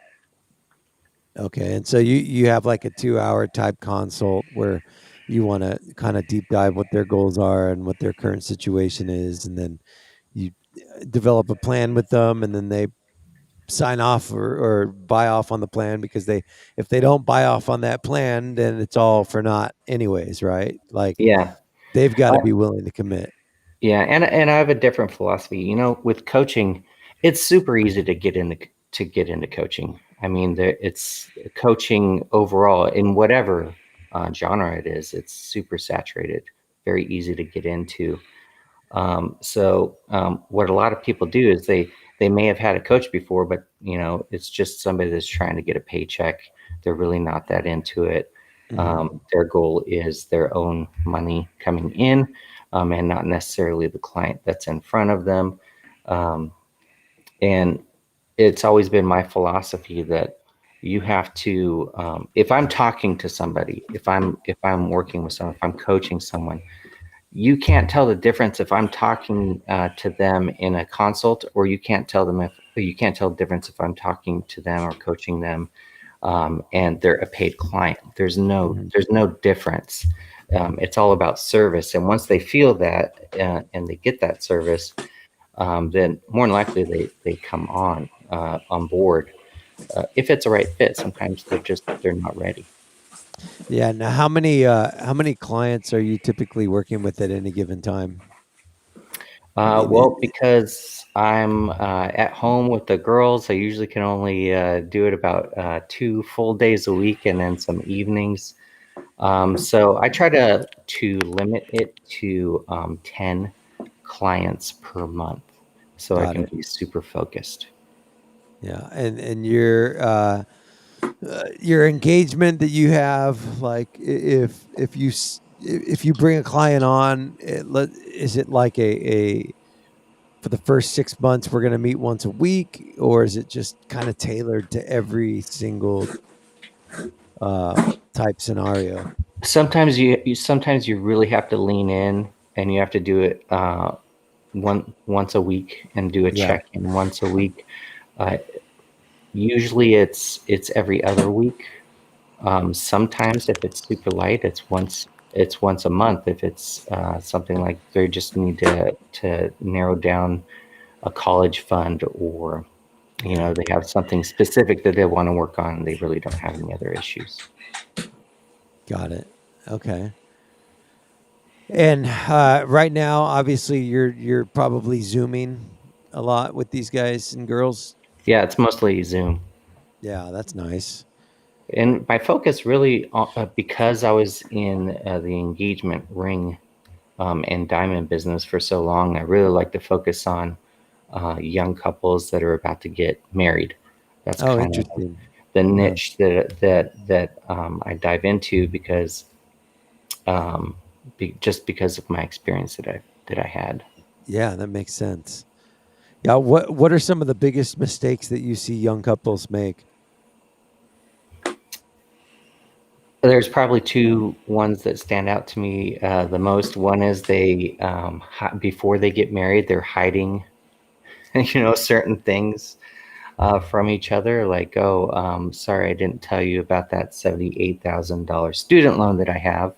Okay. And so you have like a 2-hour type consult where you want to kind of deep dive what their goals are and what their current situation is, and then you develop a plan with them, and then they sign off or buy off on the plan, because if they don't buy off on that plan, then it's all for naught anyways, right? Like Yeah. they've got to be willing to commit. Yeah, and I have a different philosophy. With coaching, it's super easy to get into coaching. I mean, it's coaching overall in whatever genre it is. It's super saturated, very easy to get into. So what a lot of people do is they may have had a coach before, but it's just somebody that's trying to get a paycheck. They're really not that into it. Their goal is their own money coming in, and not necessarily the client that's in front of them. And it's always been my philosophy that you have to, if I'm talking to somebody, if I'm working with someone, if I'm coaching someone, you can't tell the difference if I'm talking to them in a consult, or you can't tell the difference if I'm talking to them or coaching them, and they're a paid client. There's no difference. It's all about service. And once they feel that and they get that service, then more than likely they come on board. If it's a right fit, sometimes they're not ready. Yeah. Now, how many clients are you typically working with at any given time? Well, because I'm at home with the girls, I usually can only do it about 2 full days a week, and then some evenings. So I try to limit it to 10 clients per month, so I can be super focused. Yeah, and your engagement that you have, like if you bring a client on, is it like a for the first 6 months we're going to meet once a week, or is it just kind of tailored to every single type scenario? Sometimes you really have to lean in, and you have to do it once a week and do a check-in once a week. Usually it's every other week. Sometimes if it's super light, it's once a month. If it's something like they just need to narrow down a college fund, or they have something specific that they want to work on and they really don't have any other issues. Got it. Okay. And right now, obviously, you're probably Zooming a lot with these guys and girls. Yeah, it's mostly Zoom. Yeah, that's nice. And my focus really, because I was in the engagement ring and diamond business for so long, I really like to focus on young couples that are about to get married. That's kind of the niche that I dive into, because just because of my experience that I had. Yeah, that makes sense. Yeah, what are some of the biggest mistakes that you see young couples make? There's probably 2 ones that stand out to me the most. One is they before they get married, they're hiding certain things from each other, like, sorry, I didn't tell you about that $78,000 student loan that I have,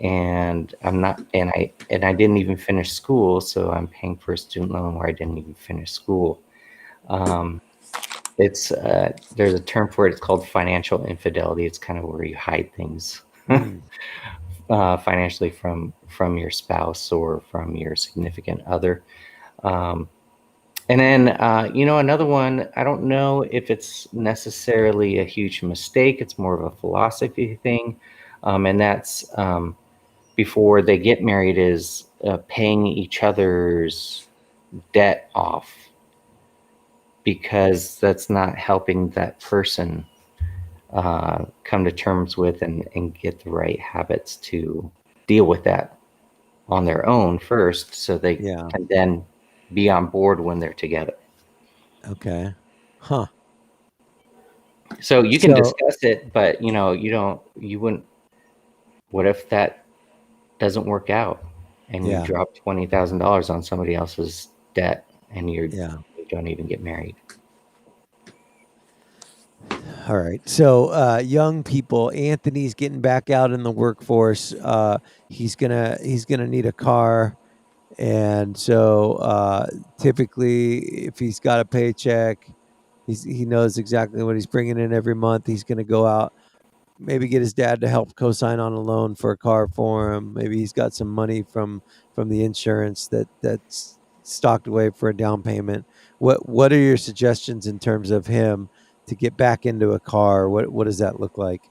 and I'm not, and I didn't even finish school, so I'm paying for a student loan where I didn't even finish school. It's there's a term for it. It's called financial infidelity. It's kind of where you hide things Mm. financially from your spouse or from your significant other. Um, and then another one. I don't know if it's necessarily a huge mistake. It's more of a philosophy thing, and that's before they get married is paying each other's debt off, because that's not helping that person come to terms with and get the right habits to deal with that on their own first, so they Yeah. can then be on board when they're together. Okay. Huh. So you can So- discuss it, but you wouldn't. What if that doesn't work out and Yeah. you drop $20,000 on somebody else's debt and you don't even get married? All right. So young people, Anthony's getting back out in the workforce. He's gonna need a car. And so typically if he's got a paycheck, he knows exactly what he's bringing in every month. He's going to go out, maybe get his dad to help co-sign on a loan for a car for him. Maybe he's got some money from the insurance that's stocked away for a down payment. What are your suggestions in terms of him to get back into a car? What does that look like?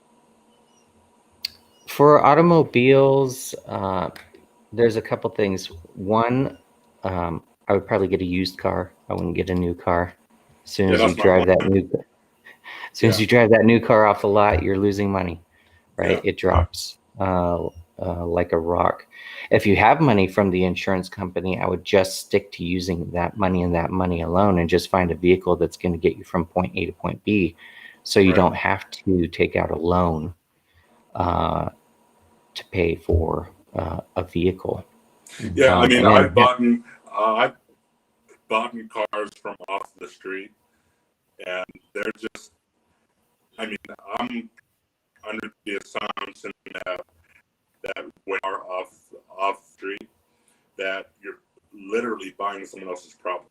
For automobiles, there's a couple things. One, I would probably get a used car. I wouldn't get a new car. As soon as you drive that new car off the lot, you're losing money, right? Yeah. It drops like a rock. If you have money from the insurance company, I would just stick to using that money and that money alone, and just find a vehicle that's going to get you from point A to point B, so you don't have to take out a loan to pay for a vehicle. Yeah, I mean, and then- I've bought cars from off the street, and they're just, I mean, I'm under the assumption that when you are off street, that you're literally buying someone else's problem.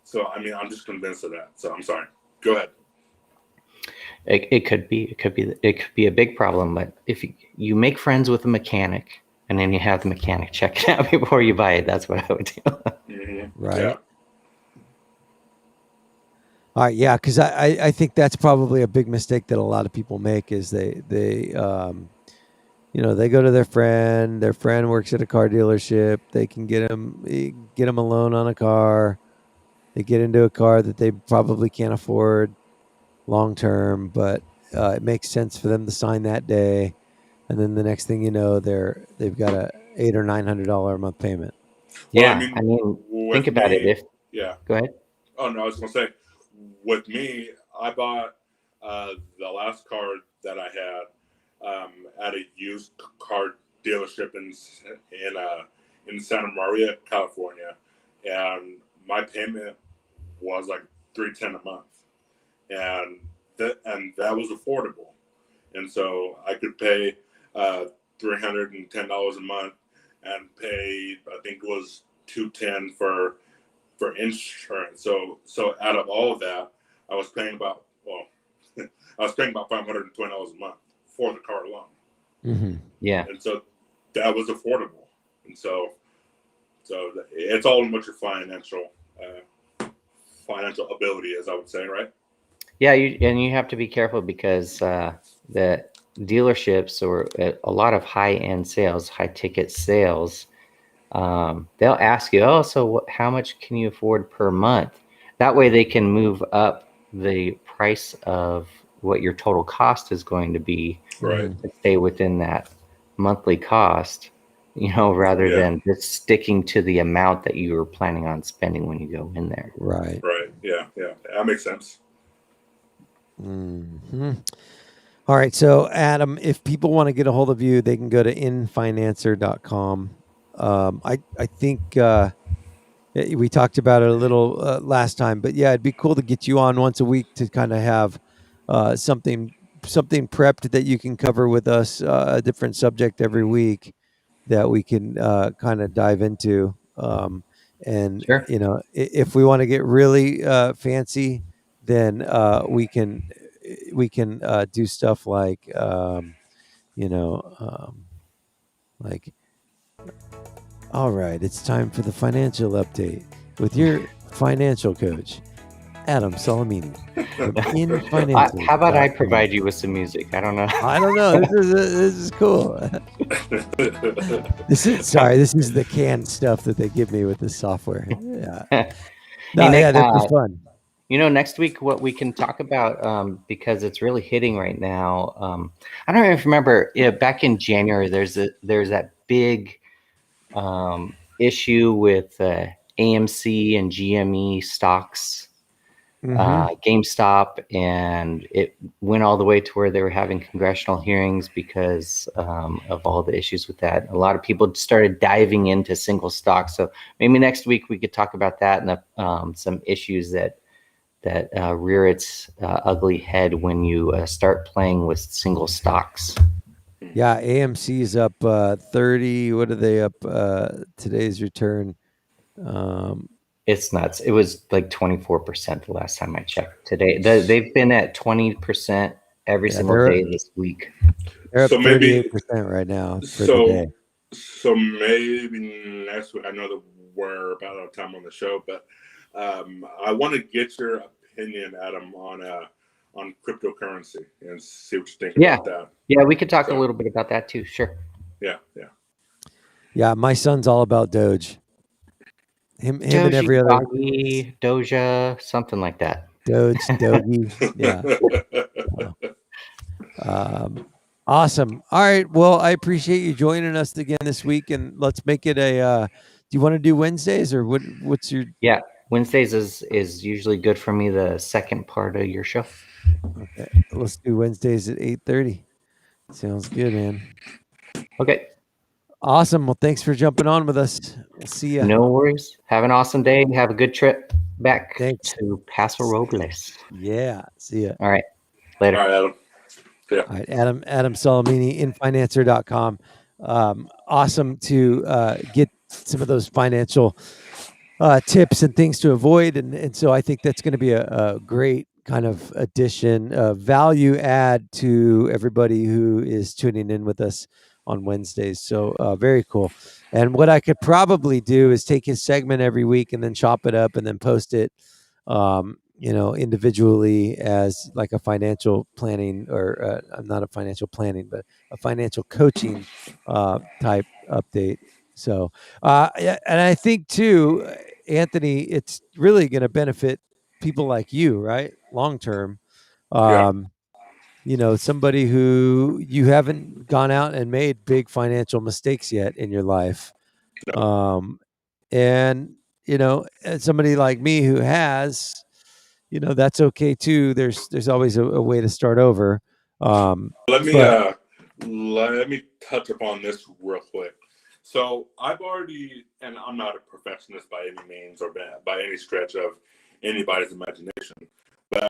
So, I mean, I'm just convinced of that. So, I'm sorry. Go ahead. It could be a big problem, but if you make friends with a mechanic and then you have the mechanic check it out before you buy it, that's what I would do. Mm-hmm. Right. Yeah. All right, yeah, because I think that's probably a big mistake that a lot of people make is they they go to their friend works at a car dealership, they can get them a loan on a car, they get into a car that they probably can't afford long term, but it makes sense for them to sign that day, and then the next thing you know, they've got a $800 or $900 a month payment. Yeah, Well, I mean, with think about it. Go ahead. Oh no, I was gonna say, with me, I bought the last car that I had at a used car dealership in Santa Maria, California, and my payment was like $310 a month, and that was affordable, and so I could pay $310 a month and pay, I think it was $210 for insurance. So out of all of that, I was paying about $520 a month for the car alone. Mm-hmm. Yeah. And so that was affordable. And so it's all in what your financial ability is, I would say, right? Yeah, you have to be careful because the dealerships or a lot of high-end sales, high-ticket sales, they'll ask you, oh, so how much can you afford per month? That way they can move up the price of what your total cost is going to be, Right. to stay within that monthly cost, rather than just sticking to the amount that you were planning on spending when you go in there. Right. Right. Yeah. That makes sense. Mm-hmm. All right. So, Adam, if people want to get a hold of you, they can go to infinancer.com. I think we talked about it a little last time, but yeah, it'd be cool to get you on once a week to kind of have something prepped that you can cover with us, a different subject every week that we can kind of dive into. And Sure. if we want to get really fancy, then we can do stuff like like, all right, it's time for the financial update with your financial coach, Adam Salamini. How about I provide you with some music? I don't know. I don't know. This is cool. This is the canned stuff that they give me with the software. Yeah. No, Nick, this is fun. Next week, what we can talk about, because it's really hitting right now. I don't even remember. Back in January, there's that big issue with AMC and GME stocks, GameStop, and it went all the way to where they were having congressional hearings because of all the issues with that. A lot of people started diving into single stocks. So maybe next week we could talk about that and some issues that rear its ugly head when you start playing with single stocks. Yeah, AMC is up 30. What are they up? Today's return. It's nuts. It was like 24% the last time I checked. Today, they've been at 20% every single day this week. They're up 38% right now for the day. So maybe next week. I know that we're about out of time on the show, but I want to get your opinion, Adam, on cryptocurrency and see what you think about that. Yeah, we could talk a little bit about that too. Sure. Yeah, my son's all about Doge. Him and every other Doja, something like that. Doge. Yeah. Awesome. All right. Well, I appreciate you joining us again this week, and let's make it a. Do you want to do Wednesdays or what's your? Yeah, Wednesdays is usually good for me. The second part of your show. Okay, let's do Wednesdays at 8:30. Sounds good, man. Okay. Awesome. Well, thanks for jumping on with us. We'll see you. No worries. Have an awesome day. Have a good trip back to Paso Robles. Yeah. See ya. All right. Later. All right, Adam. Yeah. All right, Adam Salamini, infinancer.com. Awesome to get some of those financial tips and things to avoid. And so I think that's going to be a great kind of addition, value add to everybody who is tuning in with us on Wednesdays. So very cool. And what I could probably do is take his segment every week and then chop it up and then post it, individually as like a financial planning or not a financial planning, but a financial coaching type update. So, and I think too, Anthony, it's really going to benefit people like you, right? Long term. Somebody who you haven't gone out and made big financial mistakes yet in your life. And somebody like me who has, that's okay too. There's always a way to start over. Let me touch upon this real quick. So I've already, and I'm not a perfectionist by any means or by any stretch of anybody's imagination, but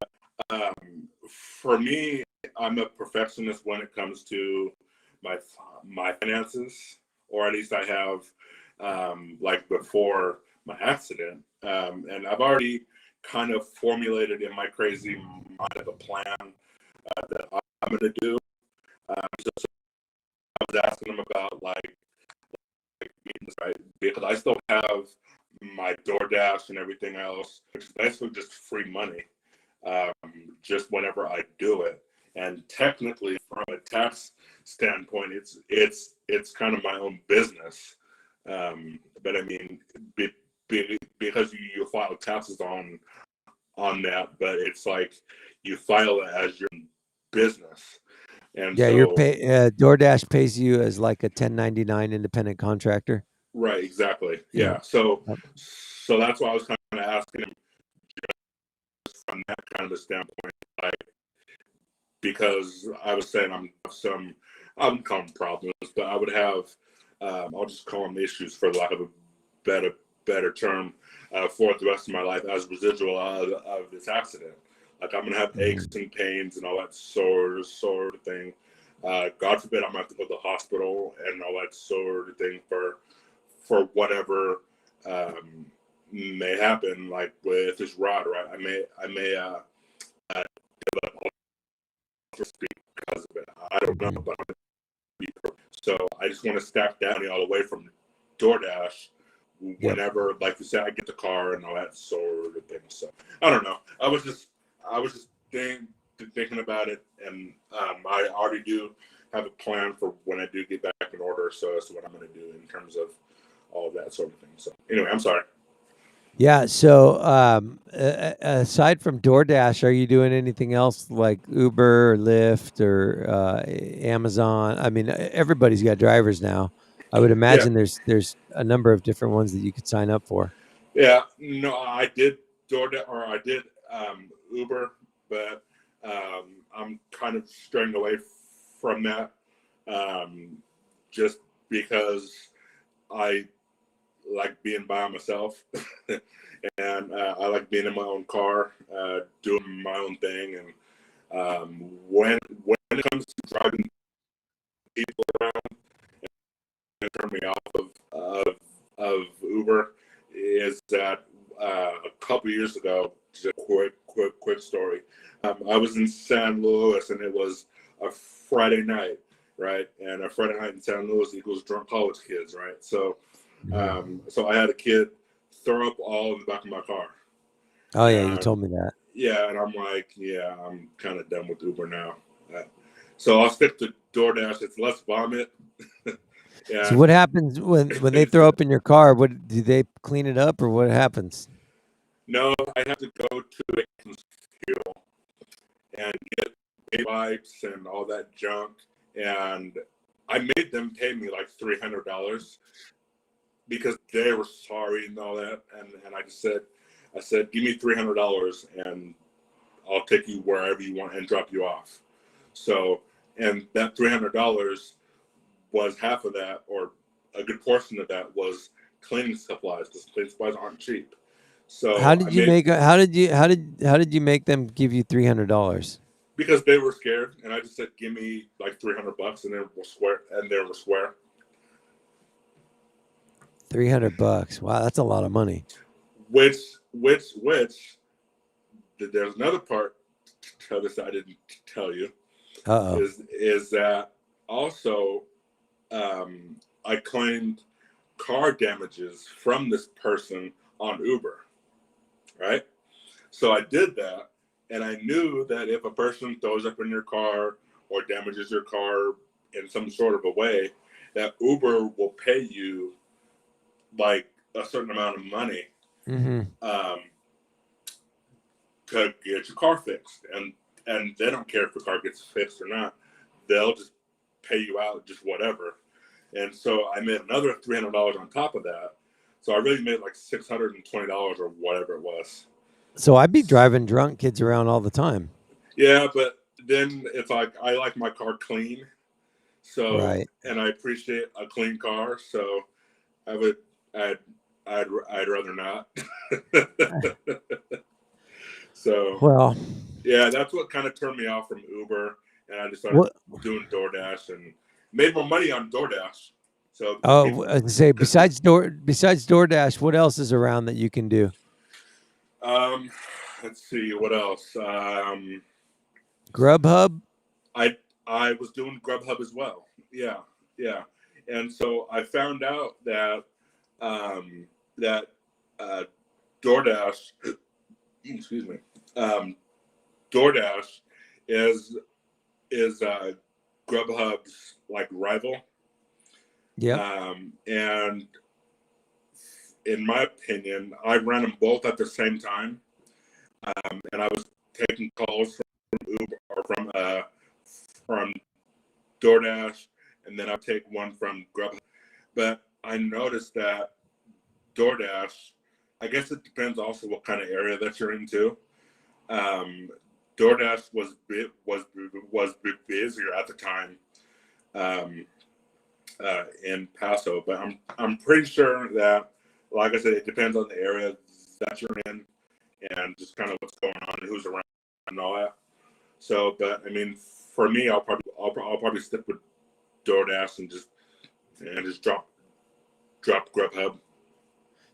for me, I'm a perfectionist when it comes to my finances, or at least I have, like before my accident, and I've already kind of formulated in my crazy mind of a plan that I'm going to do. So I was asking them about because I still have my DoorDash and everything else, which is basically just free money, just whenever I do it. And technically, from a tax standpoint, it's kind of my own business. But I mean, because you file taxes on that, but it's like you file it as your business. And yeah, so, DoorDash pays you as like a 1099 independent contractor. Right, exactly. Yeah. So that's why I was kind of asking him from that kind of a standpoint, because I was saying I wouldn't call them problems, but I would have, I'll just call them issues for lack of a better term, for the rest of my life as residual of this accident. Like I'm gonna have aches and pains and all that sort of thing. God forbid I'm gonna have to go to the hospital and all that sort of thing for whatever may happen, like with this rod, right? I may give up all because of it. I don't know, but I'm gonna be so I just want to stack down all the way from DoorDash whenever, like you said, I get the car and all that sort of thing. So I don't know. I was just thinking about it, and I already do have a plan for when I do get back in order. So that's what I'm going to do in terms of all of that sort of thing. So anyway, I'm sorry. Yeah. So aside from DoorDash, are you doing anything else like Uber or Lyft or Amazon? I mean, everybody's got drivers now. I would imagine there's a number of different ones that you could sign up for. Yeah, no, I did DoorDash, or I did Uber, but I'm kind of straying away from that, just because I like being by myself, and I like being in my own car, doing my own thing. And when it comes to driving people around, and turn me off of Uber, is that a couple years ago, just a quick story. I was in San Luis, and it was a Friday night, right? And a Friday night in San Luis equals drunk college kids, right? So, so I had a kid throw up all in the back of my car. Oh yeah, you told me that. Yeah, and I'm like, yeah, I'm kind of done with Uber now. So I'll stick to DoorDash. It's less vomit. Yeah. So what happens when they throw up in your car? What do they clean it up, or what happens? No, I have to go to a fuel and get wipes and all that junk. And I made them pay me like $300 because they were sorry and all that. And I just said, give me $300 and I'll take you wherever you want and drop you off. So, and that $300 was half of that, or a good portion of that was cleaning supplies, because cleaning supplies aren't cheap. So how did you make them give you $300? Because they were scared, and I just said, give me like $300, and they were square. $300. Wow, that's a lot of money. Which there's another part to this I didn't tell you. Is that also I claimed car damages from this person on Uber, right? So I did that, and I knew that if a person throws up in your car or damages your car in some sort of a way, that Uber will pay you like a certain amount of money to get your car fixed, and they don't care if the car gets fixed or not. They'll just pay you out just whatever. And so I made another $300 on top of that. So I really made like $620 or whatever it was. So I'd be driving drunk kids around all the time. Yeah, but then it's like I like my car clean. So right. And I appreciate a clean car. So I'd rather not. So well, yeah, that's what kind of turned me off from Uber, and I just started doing DoorDash and made more money on DoorDash. So I'd say besides DoorDash, what else is around that you can do? Let's see what else. Grubhub. I was doing Grubhub as well. Yeah. And so I found out that DoorDash, excuse me, DoorDash is Grubhub's like rival. Yeah. And in my opinion, I ran them both at the same time, and I was taking calls from Uber or from DoorDash, and then I'd take one from Grubhub. But I noticed that DoorDash, I guess it depends also what kind of area that you're into. DoorDash was busier at the time in Paso, but I'm pretty sure that, like I said, it depends on the area that you're in and just kind of what's going on and who's around and all that. So, but I mean, for me, I'll probably stick with DoorDash and just drop Grubhub.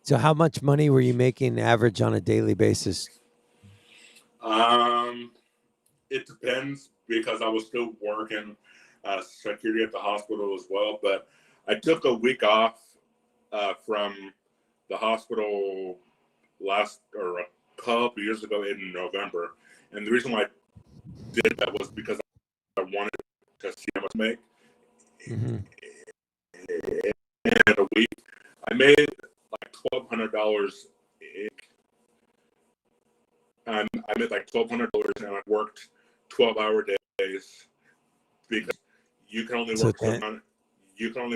So how much money were you making average on a daily basis? It depends because I was still working security at the hospital as well. But I took a week off from the hospital a couple years ago in November, and the reason why I did that was because I wanted to see how much I make. Mm-hmm. In a week, I made like $1,200. I made like $1,200, and I worked 12-hour days because you can only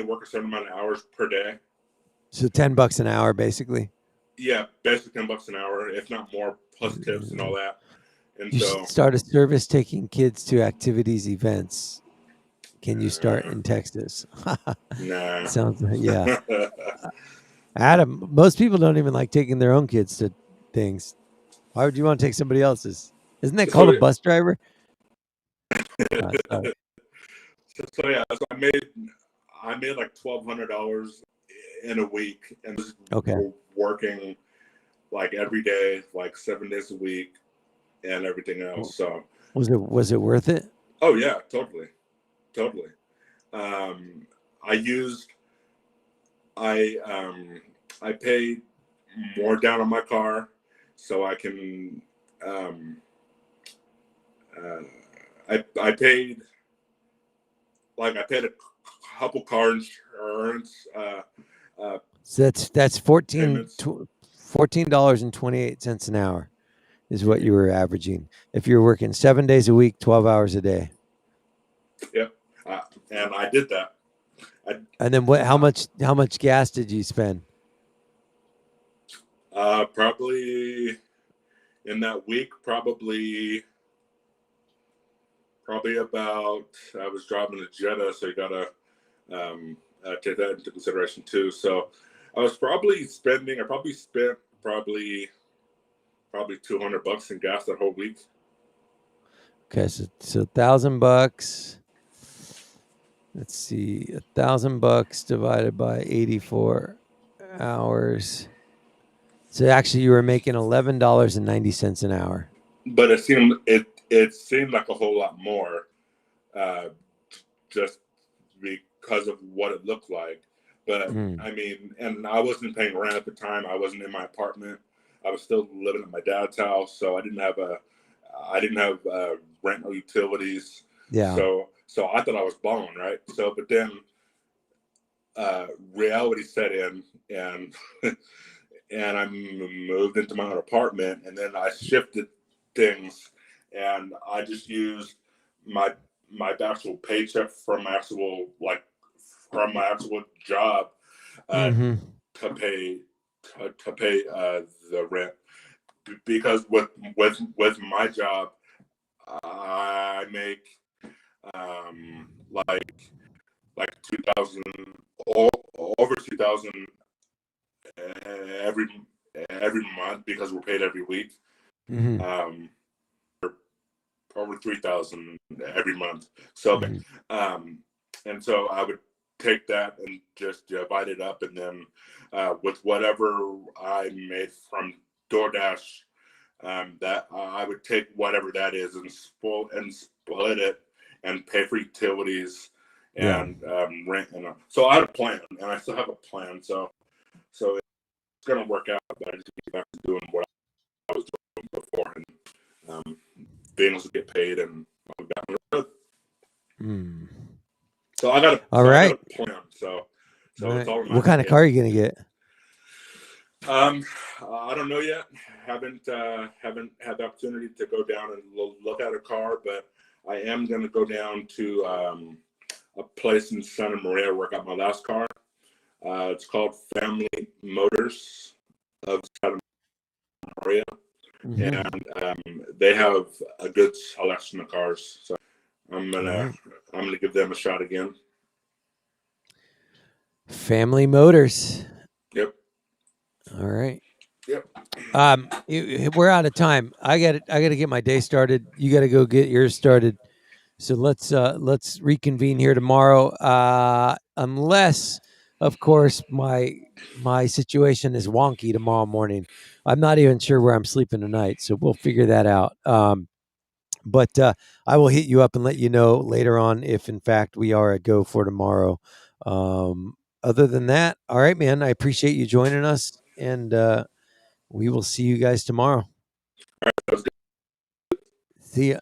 work a certain amount of hours per day. So $10 an hour, basically. Yeah, basically $10 an hour, if not more, plus tips and all that. And You so should start a service taking kids to activities, events. Can you start in Texas? nah. Sounds like, yeah. Adam, most people don't even like taking their own kids to things. Why would you want to take somebody else's? Isn't that called a bus driver? So yeah, so I made like $1,200 in a week, and was working like every day, like 7 days a week, and everything else. So was it worth it? Oh yeah, totally. I paid more down on my car, so I can. I paid a couple car insurance. So that's $14.28 an hour is what you were averaging if you're working 7 days a week, 12 hours a day. Yep, and I did that. And then how much gas did you spend? Probably in that week, probably about. I was driving a Jetta, so you gotta take that into consideration too. So I probably spent probably $200 in gas that whole week. Okay, so $1,000. Let's see, $1,000 divided by 84 hours. So actually, you were making $11.90 an hour. But it seemed like a whole lot more, just because of what it looked like. But I mean, and I wasn't paying rent at the time. I wasn't in my apartment. I was still living at my dad's house, so I didn't have rent or utilities. Yeah. So I thought I was balling, right? So, but then reality set in, and and I moved into my own apartment, and then I shifted things, and I just used my actual paycheck from my actual job to pay the rent, because with my job I make like 2,000 over 2,000 every month, because we're paid every week. Over 3,000 every month. So and so I would take that and just divide it up, and then with whatever I made from DoorDash, that I would take whatever that is and split it and pay for utilities and rent. And so I had a plan, and I still have a plan. So it's gonna work out. But I just get back to doing what I was doing before, and being able to get paid, and I've gotten it. So I got a plan. So it's all. What kind of car are you gonna get? I don't know yet. Haven't had the opportunity to go down and look at a car, but I am going to go down to a place in Santa Maria where I got my last car. It's called Family Motors of Santa Maria, and they have a good selection of cars. So I'm gonna give them a shot again. Family Motors. Yep. All right. Yep. We're out of time. I got to get my day started. You got to go get yours started. So let's reconvene here tomorrow. Unless of course, my situation is wonky tomorrow morning. I'm not even sure where I'm sleeping tonight, so we'll figure that out. But I will hit you up and let you know later on if, in fact, we are a go for tomorrow. Other than that, all right, man. I appreciate you joining us, and we will see you guys tomorrow. See ya.